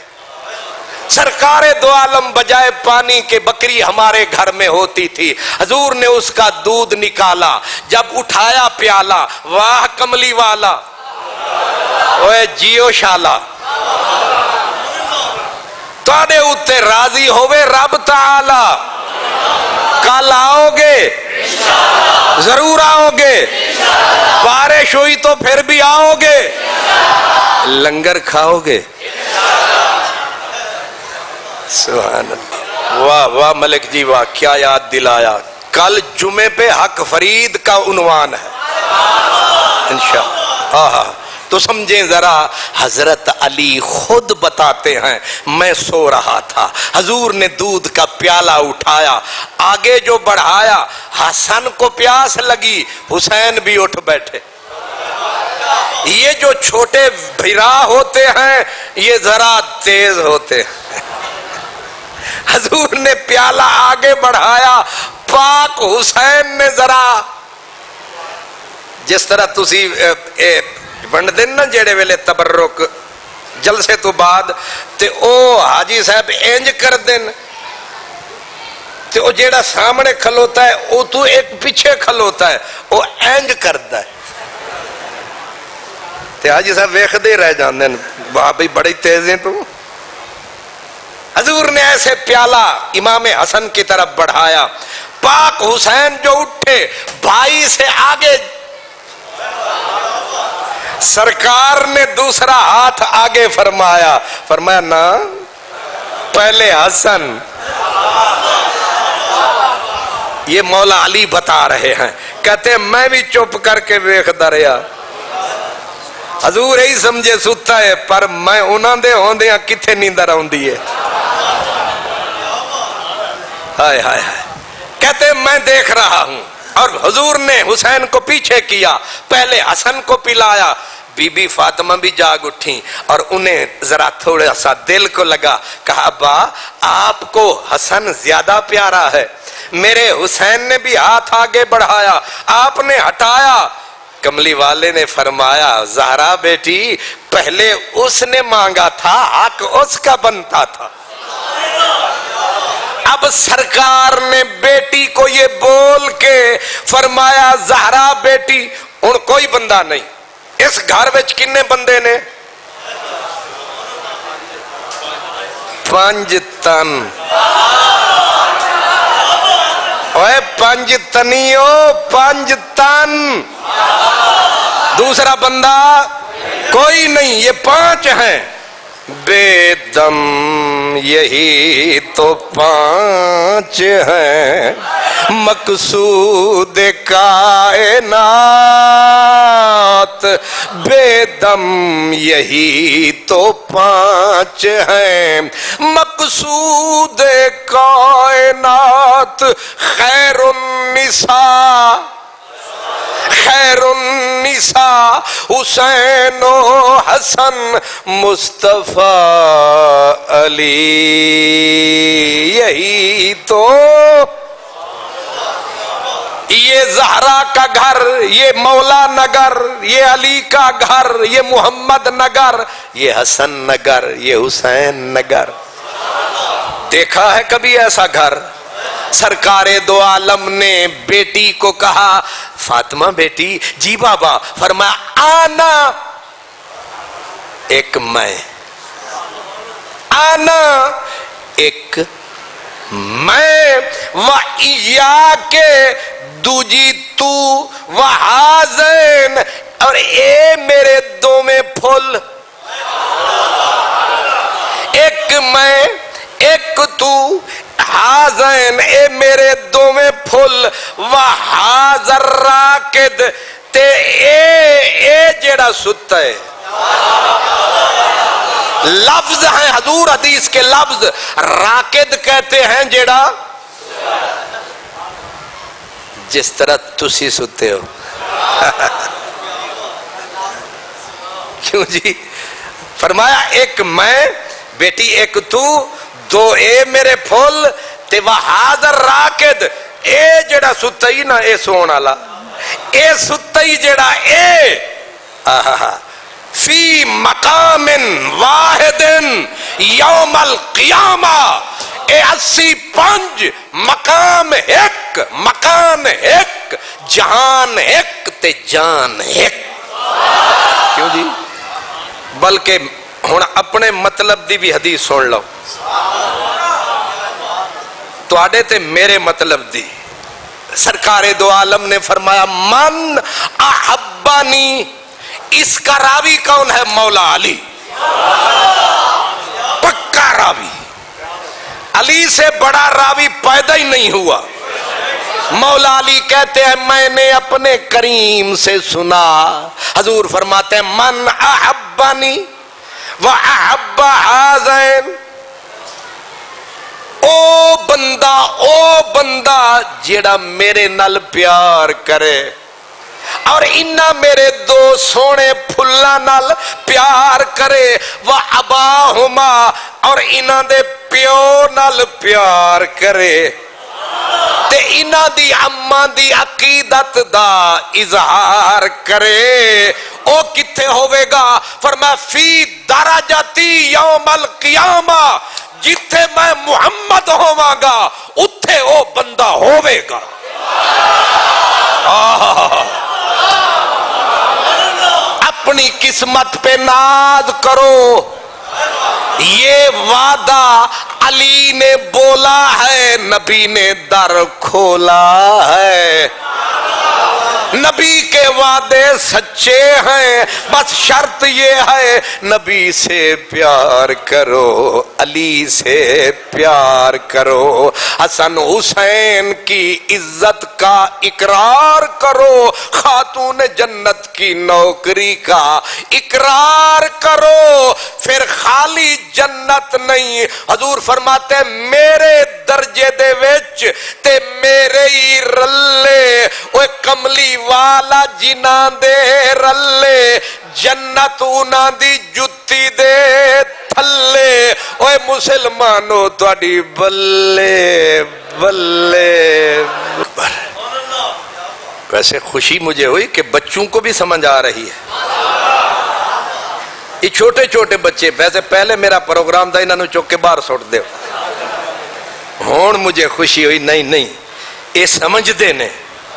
سرکار دو عالم بجائے پانی کے بکری ہمارے گھر میں ہوتی تھی، حضور نے اس کا دودھ نکالا، جب اٹھایا پیالہ، واہ کملی والا، اوے جیو شالا، تواڈے اوتے راضی ہوئے رب تعالی، کل آؤ گے ضرور آؤ گے، بارش ہوئی تو پھر بھی آؤ گے، لنگر کھاؤ گے، سبحان اللہ، واہ واہ ملک جی واہ، کیا یاد دلایا، کل جمعے پہ حق فرید کا عنوان ہے انشاءاللہ۔ ہاں تو سمجھیں ذرا، حضرت علی خود بتاتے ہیں میں سو رہا تھا، حضور نے دودھ کا پیالہ اٹھایا، آگے جو بڑھایا، حسن کو پیاس لگی، حسین بھی اٹھ بیٹھے۔ یہ جو چھوٹے بھرا ہوتے ہیں یہ ذرا تیز ہوتے ہیں، حضور نے پیالہ آگے بڑھایا، پاک حسین نے ذرا، جس طرح تسی ونڈ دن نا جیڑے ویلے تبرک جلسے تو بعد تے او حاجی صاحب اینج کر دن تے او جیڑا سامنے کھلوتا ہے او تو ایک پیچھے کھلوتا ہے، او اینج کردا ہے تے حاجی صاحب ویکھ دے رہ جاندے بھائی بڑی تیز ہیں تو۔ حضور نے ایسے پیالہ امام حسن کی طرف بڑھایا، پاک حسین جو اٹھے بھائی سے آگے، سرکار نے دوسرا ہاتھ آگے فرمایا، فرمایا نا پہلے حسن۔ یہ مولا علی بتا رہے ہیں، کہتے ہیں میں بھی چپ کر کے ویکھدا رہیا، حضور یہی سمجھے ستا ہے، پر میں انہاں دے ہوندیاں کتھے نیندر آوندی ہے، ہائے ہائے ہائے، کہتے ہیں میں دیکھ رہا ہوں، اور حضور نے حسین کو پیچھے کیا، پہلے حسن کو پلایا، بی بی فاطمہ بھی جاگ اٹھیں اور انہیں ذرا تھوڑا سا دل کو لگا، کہا ابا آپ کو حسن زیادہ پیارا ہے، میرے حسین نے بھی ہاتھ آگے بڑھایا، آپ نے ہٹایا، کملی والے نے فرمایا زہرا بیٹی پہلے اس نے مانگا تھا، حق اس کا بنتا تھا، اب سرکار نے بیٹی کو یہ بول کے فرمایا زہرا بیٹی، ان کوئی بندہ نہیں، اس گھر وچ کنے بندے نے؟ 5 تن، اوے 5 تنیو 5 تن، دوسرا بندہ کوئی نہیں، یہ 5 ہیں، بے دم یہی تو 5 ہیں، مقصود کائنات، بے دم یہی تو 5 ہیں، مقصود کائنات، خیر النساء، خیر النساء حسین و حسن مصطفیٰ علی، یہی تو یہ زہرا کا گھر، یہ مولا نگر، یہ علی کا گھر، یہ محمد نگر، یہ حسن نگر، یہ حسین نگر۔ دیکھا ہے کبھی ایسا گھر؟ سرکار دو عالم نے بیٹی کو کہا فاطمہ بیٹی، جی بابا، فرمایا آنا، ایک میں، آنا ایک میں، وَإِيَّاكَ دوجی تو، وَحَازَيْن اور اے میرے دو میں پھول، ایک میں ایک تو، حازین اے میرے دو میں پھول، وحازر راکد تے اے جیڑا ستا ہے، لفظ ہیں حضور حدیث کے لفظ، راکد کہتے ہیں جیڑا جس طرح تسی ستے ہو، کیوں جی؟ فرمایا ایک میں بیٹی، ایک تو، دو اے میرے پھول تے وحاضر راکد، اے جڑا ستائی نا اے سون والا، اے ستائی جڑا اے فی مقام واحد یوم القیامہ اے 85 مقام ایک، مکان ایک، جہان ایک تے جان ایک. کیوں جی؟ بلکہ ہن اپنے مطلب دی بھی حدیث سن لو، تواڈے تے میرے مطلب دی. سرکار دو عالم نے فرمایا من احبانی، اس کا راوی کون ہے؟ مولا علی، پکا راوی. علی سے بڑا راوی پیدا ہی نہیں ہوا. مولا علی کہتے ہیں میں نے اپنے کریم سے سنا، حضور فرماتے ہیں من احبانی واحب ہذین، او بندہ جیڑا میرے نال پیار کرے اور انہاں میرے دو سونے پھلاں نال پیار کرے، واباہما، اور انہاں دے پیو نال پیار کرے، تے انہاں دی اماں دی عقیدت دا اظہار کرے، او کتھے ہوئے گا؟ فرمایا فی درجتی یوم القیامہ، جتھے میں محمد ہوواں گا اتھے او بندہ ہوئے گا. اپنی قسمت پہ ناز کرو، یہ وعدہ علی نے بولا ہے، نبی نے در کھولا ہے. نبی کے وعدے سچے ہیں، بس شرط یہ ہے نبی سے پیار کرو، علی سے پیار کرو، حسن حسین کی عزت کا اقرار کرو، خاتون جنت کی نوکری کا اقرار کرو، پھر خالی جنت نہیں. حضور فرماتے ہیں میرے درجے دے وچ تے میرے ہی رلے، اوے کملی والا جناں دے رلے، جنت انہاں دی جتی دے تھلے. اوے مسلمانو تواڈی بلے بلے. ویسے خوشی مجھے ہوئی کہ بچوں کو بھی سمجھ آ رہی ہے. یہ چھوٹے چھوٹے بچے، ویسے پہلے میرا پروگرام تھا انہوں نے چوک کے باہر سوٹ دے، ہون مجھے خوشی ہوئی نہیں یہ سمجھ دے نے،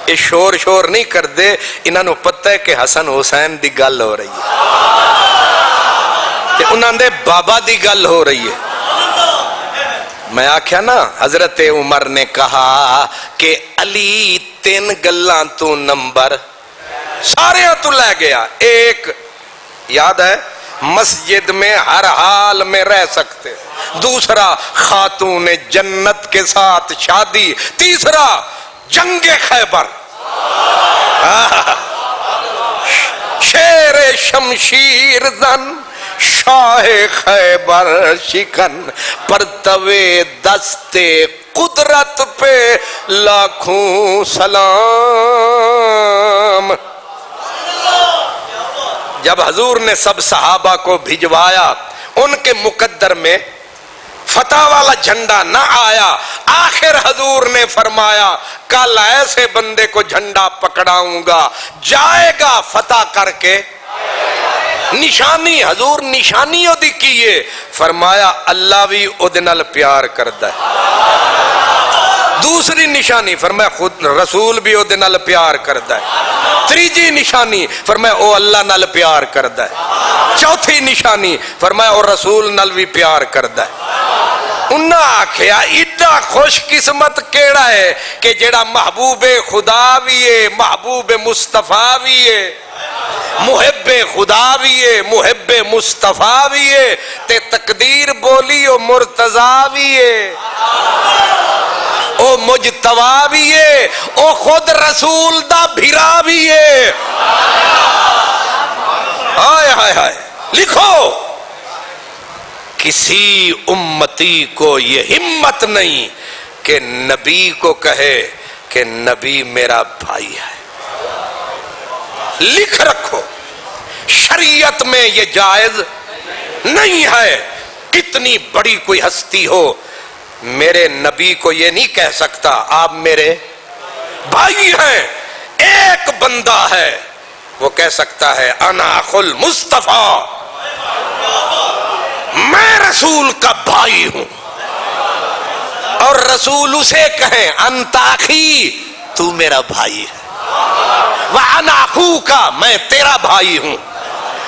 یہ شور نہیں کر دے، انہوں نے پتہ ہے کہ حسن حسین دی گل ہو رہی ہے، کہ انہوں نے بابا دی گل ہو رہی ہے. میں آکھیا نا حضرت عمر نے کہا کہ علی 3 گلاں تو نمبر سارے تو لے گیا. ایک یاد ہے، مسجد میں ہر حال میں رہ سکتے، دوسرا خاتون جنت کے ساتھ شادی، تیسرا جنگ خیبر، شیر شمشیر زن شاہ خیبر شکن، پرتوے دستے قدرت پہ لاکھوں سلام. جب حضور نے سب صحابہ کو بھجوایا، ان کے مقدر میں فتح والا جھنڈا نہ آیا، آخر حضور نے فرمایا کل ایسے بندے کو جھنڈا پکڑاؤں گا جائے گا فتح کر کے. نشانی حضور نشانی دی کیے، فرمایا اللہ بھی اودے نال پیار کردا ہے. دوسری نشانی فرمایا خود رسول بھی اودے نال پیار کردا ہے. تیجی نشانی فرمایا او اللہ نال پیار کردا ہے. چوتھی نشانی فرمایا او رسول نال بھی پیار کردا ہے. انہاں آکھیا ایڈا خوش قسمت کیڑا ہے کہ جیڑا محبوب خدا بھی ہے، محبوب مصطفیٰ بھی ہے، محب خدا بھی ہے، محب مصطفیٰ بھی ہے، تے تقدیر بولی او مرتضیٰ بھی ہے، او مجتبیٰ بھی ہے، او خود رسول دا بھیرا بھی ہے. ہائے ہائے ہائے. لکھو کسی امتی کو یہ ہمت نہیں کہ نبی کو کہے کہ نبی میرا بھائی ہے. لکھ رکھو شریعت میں یہ جائز نہیں ہے. کتنی بڑی کوئی ہستی ہو میرے نبی کو یہ نہیں کہہ سکتا آپ میرے بھائی ہیں. ایک بندہ ہے وہ کہہ سکتا ہے انا اخو المصطفیٰ، میں رسول کا بھائی ہوں. اور رسول اسے کہیں انت اخی، تو میرا بھائی ہے. وَأَنَا أَخُوكَ، میں تیرا بھائی ہوں.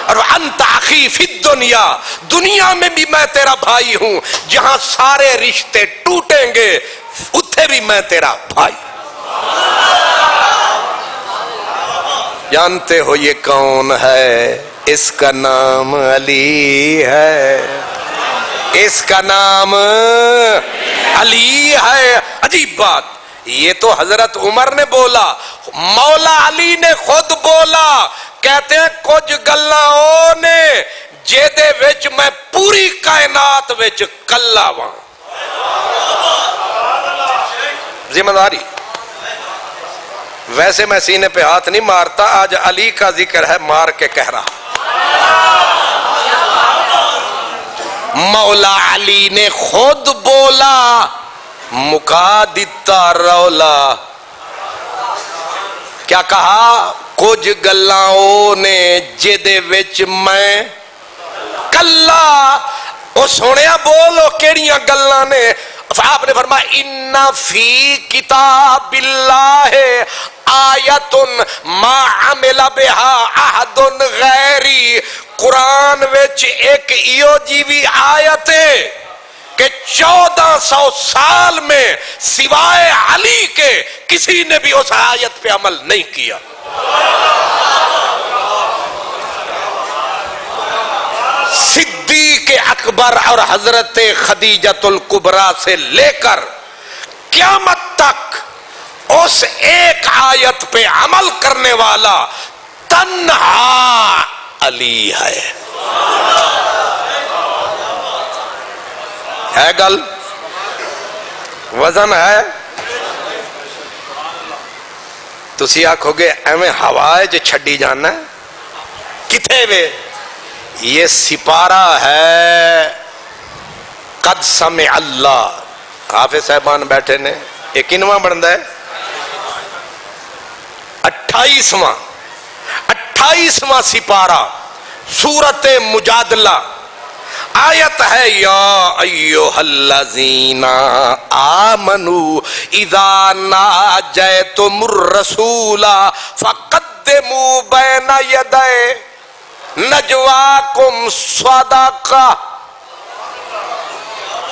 اور انت اخی فی الدنیا، دنیا میں بھی میں تیرا بھائی ہوں. جہاں سارے رشتے ٹوٹیں گے اتھے بھی میں تیرا بھائی. جانتے ہو یہ کون ہے؟ اس کا نام علی ہے. اس کا نام علی ہے. عجیب بات، یہ تو حضرت عمر نے بولا، مولا علی نے خود بولا. کہتے ہیں کچھ گلاں نے جیدے وچ میں پوری کائنات وچ کلا واں. ذمہ داری. ویسے میں سینے پہ ہاتھ نہیں مارتا، آج علی کا ذکر ہے مار کے کہہ رہا. مولا علی نے خود بولا، مکا دیتا رولا. کیا کہا؟ کچھ گلاں نے جدے وچ میں کلا. او سونیا بولو کیڑیاں گلاں نے؟ آپ نے فرمایا ان فی کتاب اللہ آیت ما عمل بها احد غیری. قرآن وچ ایک ایو جیوی آیت ہے کہ 1400 سال میں سوائے علی کے کسی نے بھی اس آیت پہ عمل نہیں کیا. صدیق اکبر اور حضرت خدیجۃ الکبریٰ سے لے کر قیامت تک اس ایک آیت پہ عمل کرنے والا تنہا علی ہے. ہے گل؟ وزن ہے؟ تسی آکھو گے ایویں ہوائے جو چھڈی جانا ہے کتھے وے؟ یہ سپارہ ہے قد سمع اللہ. حافظ صاحبان بیٹھے نے. یہ کنواں بندا ہے؟ 28واں سپارہ سورت مجادلہ. آیت ہے یا ایھا الذین آمنوا اذا ناجیتم الرسول فقدموا بین یدی نجواکم صدقہ.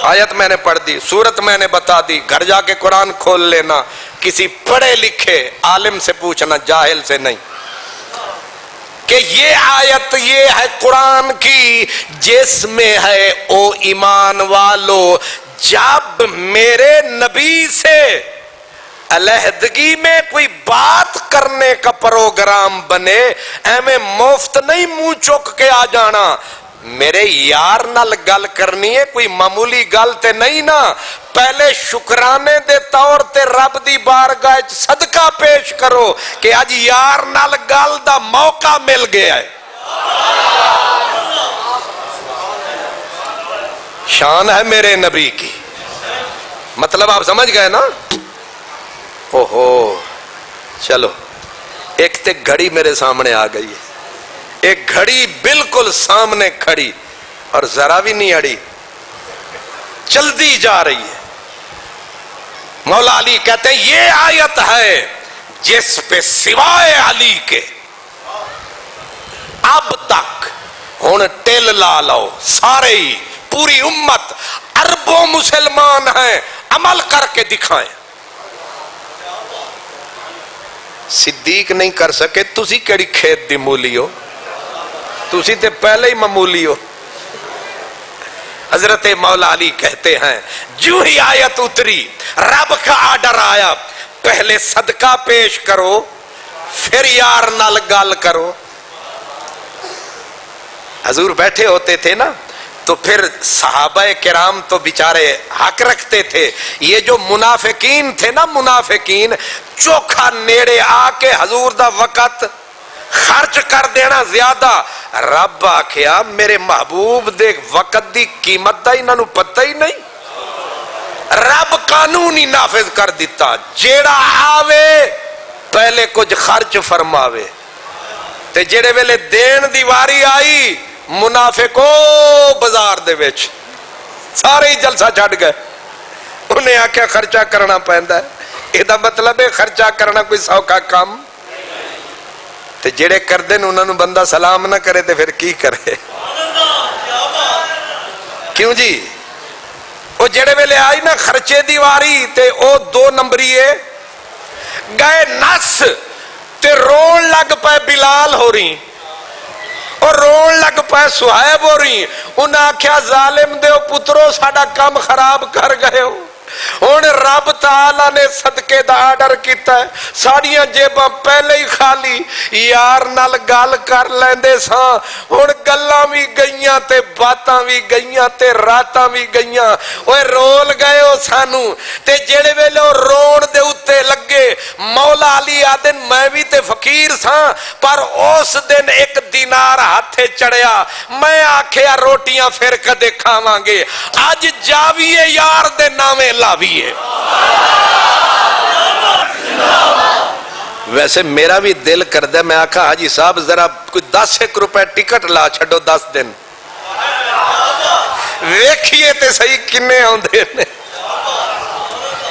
آیت میں نے پڑھ دی، سورت میں نے بتا دی. گھر جا کے قرآن کھول لینا، کسی پڑھے لکھے عالم سے پوچھنا، جاہل سے نہیں، کہ یہ آیت یہ ہے قرآن کی جس میں ہے او ایمان والو جب میرے نبی سے علیحدگی میں کوئی بات کرنے کا پروگرام بنے، ایویں مفت نہیں منہ چک کے آ جانا. میرے یار نال گل کرنی ہے، کوئی معمولی گل تے نہیں نا. پہلے شکرانے دے طور تے رب دی بارگاہ صدقہ پیش کرو کہ اج یار نال گل دا موقع مل گیا ہے. شان ہے میرے نبی کی. مطلب آپ سمجھ گئے نا؟ اوہو چلو، ایک تے گھڑی میرے سامنے آ گئی ہے، ایک گھڑی بالکل سامنے کھڑی اور ذرا بھی نہیں اڑی، چلتی جا رہی ہے. مولا علی کہتے ہیں یہ آیت ہے جس پہ سوائے علی کے اب تک ہن ٹل لا لو سارے ہی، پوری امت، اربوں مسلمان ہیں، عمل کر کے دکھائیں. صدیق نہیں کر سکے، تسی کیڑی کھیت دی مولی ہو؟ تسی تے پہلے ہی معمولی ہو. حضرت مولا علی کہتے ہیں جو ہی آیت اتری، رب کا آرڈر آیا، پہلے صدقہ پیش کرو پھر یار نال گل کرو. حضور بیٹھے ہوتے تھے نا تو پھر صحابہ کرام تو بیچارے حق رکھتے تھے. یہ جو منافقین تھے نا، منافقین چوکھا نیڑے آ کے حضور دا وقت خرچ کر دینا زیادہ. رب آکھیا میرے محبوب دے وقت دی قیمت دا انہاں نوں پتہ ہی نہیں. رب قانون ہی نافذ کر دیتا، جیڑا آوے پہلے کچھ خرچ فرماوے، تے جیڑے ویلے دین دی واری آئی منافقو بازار دے وچ سارے ہی جلسہ چھڈ گئے. انہیں آخیا خرچہ کرنا پیندا ہے. یہ مطلب ہے خرچہ کرنا کوئی سوکھا کام. تے جڑے کردے نے انہاں نوں بندہ سلام نہ کرے تے پھر کی کرے؟ کیوں جی؟ وہ جڑے ویلے آئی نا خرچے دی واری تے او 2 نمبریے گئے نس تے رون لگ پے بلال ہو رہی اور رون لگ پے سہیب ہو رہی. انہاں آکھیا ظالم دیو پترو ساڈا کام خراب کر گئے ہو. ہن رب تعالی نے صدقے دا آرڈر کیتا ہے. ساڈیاں جیباں پہلے ہی خالی. یار نال گل کر لیندے ساں. ہن گلاں وی گئیاں تے باتاں وی گئیاں تے راتاں وی گئیاں. اوے رول گئے ہو سانو. تے جڑے ویلے رون دے اوتے لگے مولا علی آدن میں بھی تے فقیر ساں پر اس دن 1 دینار ہاتھے چڑھیا. میں آکھیا روٹیاں پھر کدے کھاواں گے. اج جاویے یار دے نامے لاویے. ویسے میرا بھی دل کردہ میں آکھا حاجی صاحب ذرا کوئی 10 روپے ٹکٹ لا چھڈو 10 دن ویکھیے تے صحیح کنے آندے نے.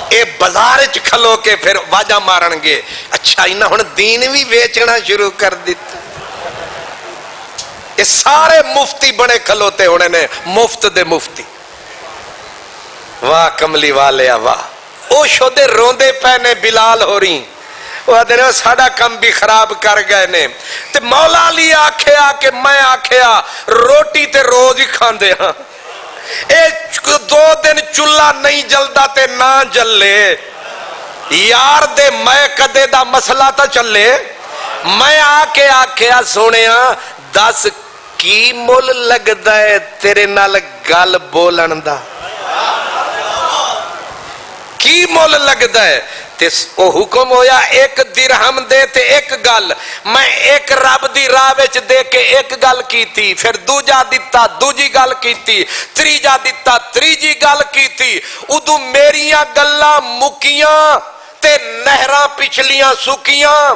اے بازار وچ کھلو کے پھر واجا مارن گے. اچھا انہاں ہن دین بھی بیچنا شروع کر دتا. یہ سارے مفتی بنے کھلوتے ہونے نے مفت دے مفتی. واہ کملی والے واہ. او شودے روندے پینے بلال ہو رہی. وہ آدھے ساڑا کم بھی خراب کر گئے نے. تے مولا علی آکھیا کہ میں آکھیا روٹی تے روز ہی کھان دے ہاں. اے 2 دن چولہا نہیں جلدا تے نہ جلے. یار دے میں کدے دا مسئلہ تا چلے. میں آکے آکھیا سونیا 10 کی مول لگ دائے تیرے نال گل بولن دا. کی مول لگ دائے تے او حکم ہویا 1 درہم دے تے 1 گل. میں 1 رب دی راہ وچ دے کے 1 گل کیتی. پھر دوجا دتا دوجی گل کیتی. تریجا دتا تریجی گل کیتی. ادو میریاں گلاں مکیاں تے نہراں پچھلیاں سکیاں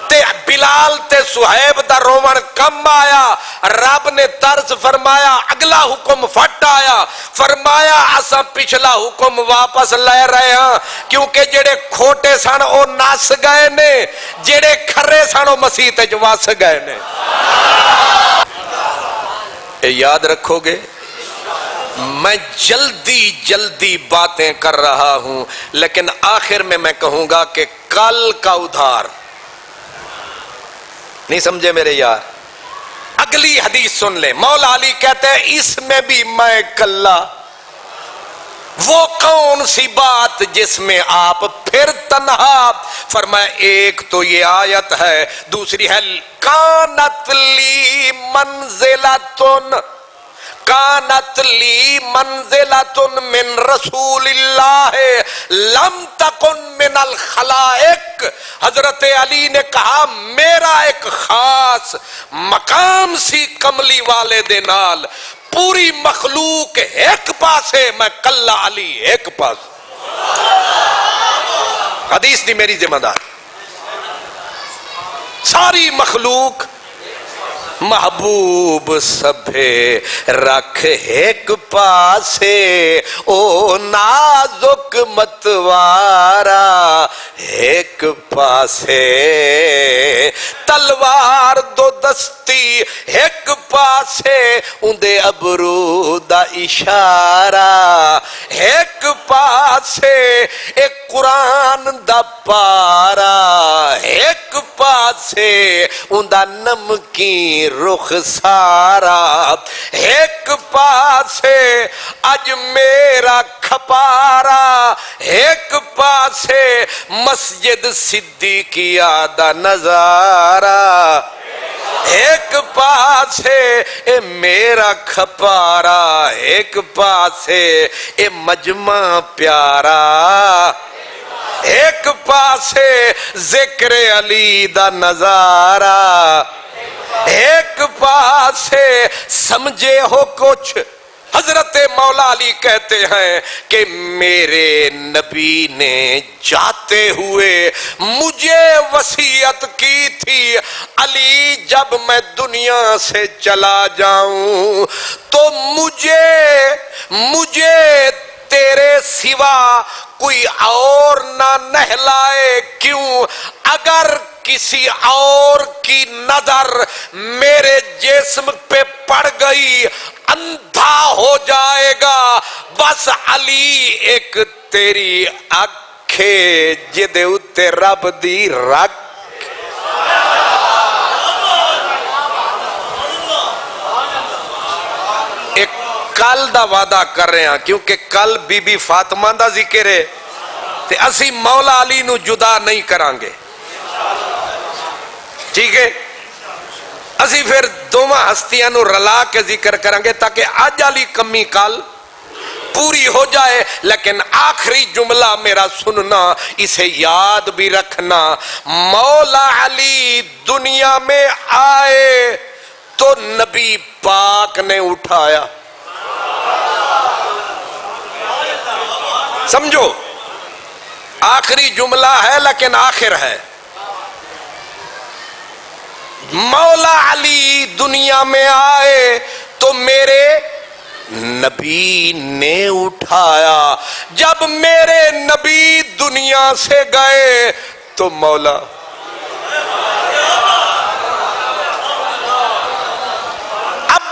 تے بلال تے سہیب دا رومن کم آیا. رب نے طرز فرمایا اگلا حکم فٹ آیا. فرمایا اساں پچھلا حکم واپس لے رہے ہاں کیونکہ جڑے کھوٹے سن او نس گئے نے. جڑے کھرے سن او مسیح تے وس گئے نے. اے یاد رکھو گے میں جلدی جلدی باتیں کر رہا ہوں لیکن آخر میں کہوں گا کہ کل کا ادھار نہیں سمجھے میرے یار. اگلی حدیث سن لے. مولا علی کہتے ہیں اس میں بھی میں کلا. وہ کون سی بات جس میں آپ پھر تنہا. فرمایا ایک تو یہ آیت ہے. دوسری ہے کانت لی منزلتن کانت لی منزلتن من رسول اللہ لم تکن من الخلائق. حضرت علی نے کہا میرا ایک خاص مقام سی کملی والے دے نال. پوری مخلوق ایک پاسے میں کلا علی ایک پاس. حدیث دی میری ذمہ دار. ساری مخلوق محبوب سبھے رکھ ایک پاسے او نازک متوارا ایک پاسے تلوار 2 دستی ایک پاسے اندے ابرو دا اشارہ ایک پاسے ایک قرآن دا پارا ایک پاسے اندہ نمکین رخ سارا ایک پاسے اج میرا کھپارا ایک پاسے مسجد صدیقیہ دا نظارہ ایک پاسے اے میرا کھپارا ایک پاسے اے مجمع پیارا ایک پاسے ذکر علی دا نظارہ ایک پاسے سمجھے ہو کچھ. حضرت مولا علی کہتے ہیں کہ میرے نبی نے جاتے ہوئے مجھے وصیت کی تھی علی جب میں دنیا سے چلا جاؤں تو مجھے مجھے تیرے سوا کوئی اور نہ نہلائے، کیوں؟ اگر کسی اور کی نظر میرے جسم پہ پڑ گئی اندھا ہو جائے گا، بس علی ایک تیری اکھے جدے اتے رب دی رکھ۔ ایک کل دا وعدہ کر رہے ہیں کیونکہ کل بی بی فاطمہ دا ذکر ہے تے اسی مولا علی نو جدا نہیں کران گے، ٹھیک ہے؟ اسی پھر دوواں ہستیاں نو رلا کے ذکر کریں گے تاکہ آج علی کمی کل پوری ہو جائے، لیکن آخری جملہ میرا سننا، اسے یاد بھی رکھنا، مولا علی دنیا میں آئے تو نبی پاک نے اٹھایا۔ سمجھو آخری جملہ ہے لیکن آخر ہے، مولا علی دنیا میں آئے تو میرے نبی نے اٹھایا، جب میرے نبی دنیا سے گئے تو مولا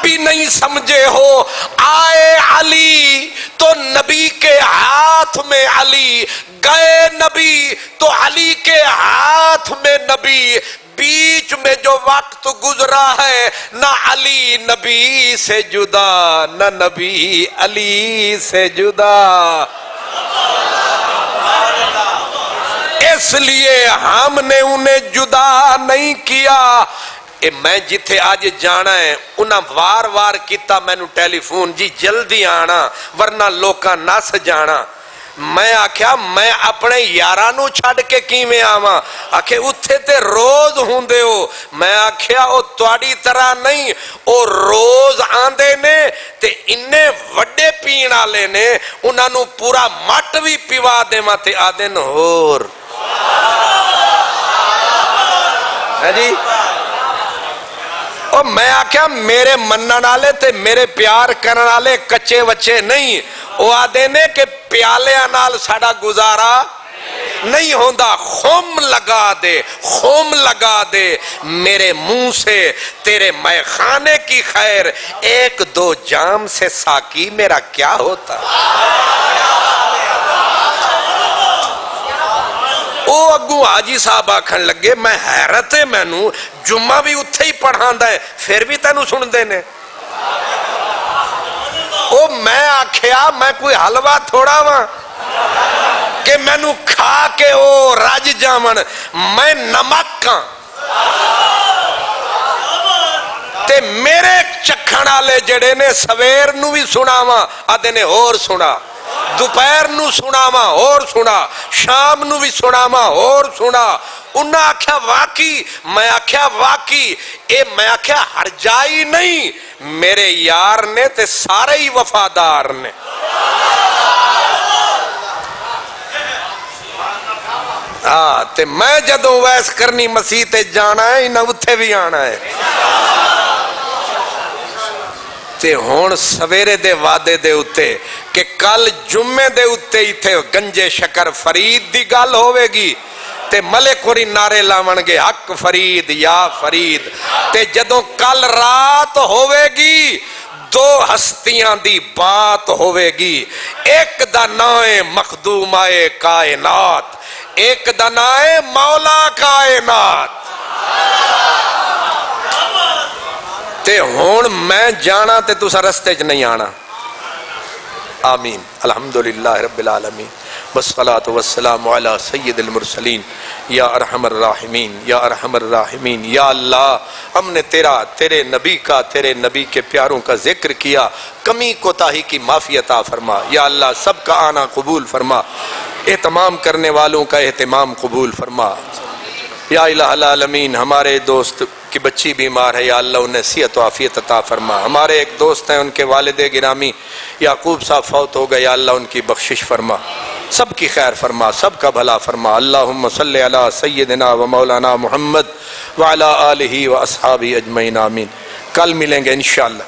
بھی نہیں سمجھے ہو، آئے علی تو نبی کے ہاتھ میں علی، گئے نبی تو علی کے ہاتھ میں نبی، بیچ میں جو وقت گزرا ہے نہ علی نبی سے جدا نہ نبی علی سے جدا، اس لیے ہم نے انہیں جدا نہیں کیا۔ میں جتھے آج جانا ہے انہاں وار وار کیتا مینو ٹیلی فون، جی جلدی آنا ورنہ لوکاں نس جانا۔ میں آکھیا میں اپنے یارانو چھڑ کے کیویں آواں؟ آکھے اتھے تے روز ہوندے ہو۔ میں آکھیا او تواڈی طرح نہیں، او روز آندے نے تے انہیں وڈے پین والے نے، انہاں نو پورا مٹ بھی پیوا دیواں تے آدن ہور۔ ہے جی؟ اور میں آکھیا میرے منن والے تے میرے پیار کرن والے کچے وچے نہیں، وہ آدھے نے کہ پیالیاں نال ساڈا گزارا نہیں ہوندا، خم لگا دے، خم لگا دے میرے منہ سے تیرے میں خانے کی خیر، ایک دو جام سے ساقی میرا کیا ہوتا۔ او اگوں حاجی صاحب آکھن لگے میں حیرت ہے مینوں، جمعہ بھی اتھے ہی پڑھاندا ہے پھر بھی تینوں سن دینے۔ او میں آکھیا میں کوئی حلوہ تھوڑا ہاں کہ مینوں کھا کے او رج جاون، میں نمک ہاں تے میرے چکھن والے جڑے نے سویر نو بھی سناواں آدھے نے اور سنا، دوپہر نو سناواں اور سنا، شام نو بھی سناواں اور سنا۔ انہاں آکھیا واقعی، میں آکھیا واقعی، اے میں آکھیا ہر جائی نہیں، میرے یار نے تے سارے ہی وفادار نے۔ تے میں جدوں ویس کرنی مسیح تے جانا ہے انہاں اتھے بھی آنا ہے۔ تے ہون سویرے دے وعدے دے اتے کہ کل جمعے دے اتے ہی تھے گنجے شکر فرید دی گل ہوئے گی تے ملک ہوری نعرے لاون گے حق فرید یا فرید، تے جدوں کل رات ہوئے گی دو ہستیاں دی بات ہوئے گی، ایک دا نائے مخدوم آئے کائنات، ایک دا نائے مولا کائنات۔ تے ہون میں جانا تے تسا رستے چ نہیں آنا۔ آمین۔ الحمدللہ رب العالمین والصلاة والسلام علی سید المرسلین یا ارحم الراحمین یا ارحم الراحمین۔ یا اللہ ہم نے تیرے نبی کا، تیرے نبی کے پیاروں کا ذکر کیا، کمی کوتاہی کی معافی عطا فرما۔ یا اللہ سب کا آنا قبول فرما، اہتمام کرنے والوں کا اہتمام قبول فرما۔ یا الہ العالمین ہمارے دوست کی بچی بیمار ہے، یا اللہ انہیں صحت و عافیت عطا فرما۔ ہمارے ایک دوست ہیں ان کے والد گرامی یعقوب صاحب فوت ہو گئے، یا اللہ ان کی بخشش فرما، سب کی خیر فرما، سب کا بھلا فرما۔ اللہم صلی علی سیدنا و مولانا محمد وعلی آلہ و اصحابہ اجمعین آمین۔ کل ملیں گے انشاءاللہ۔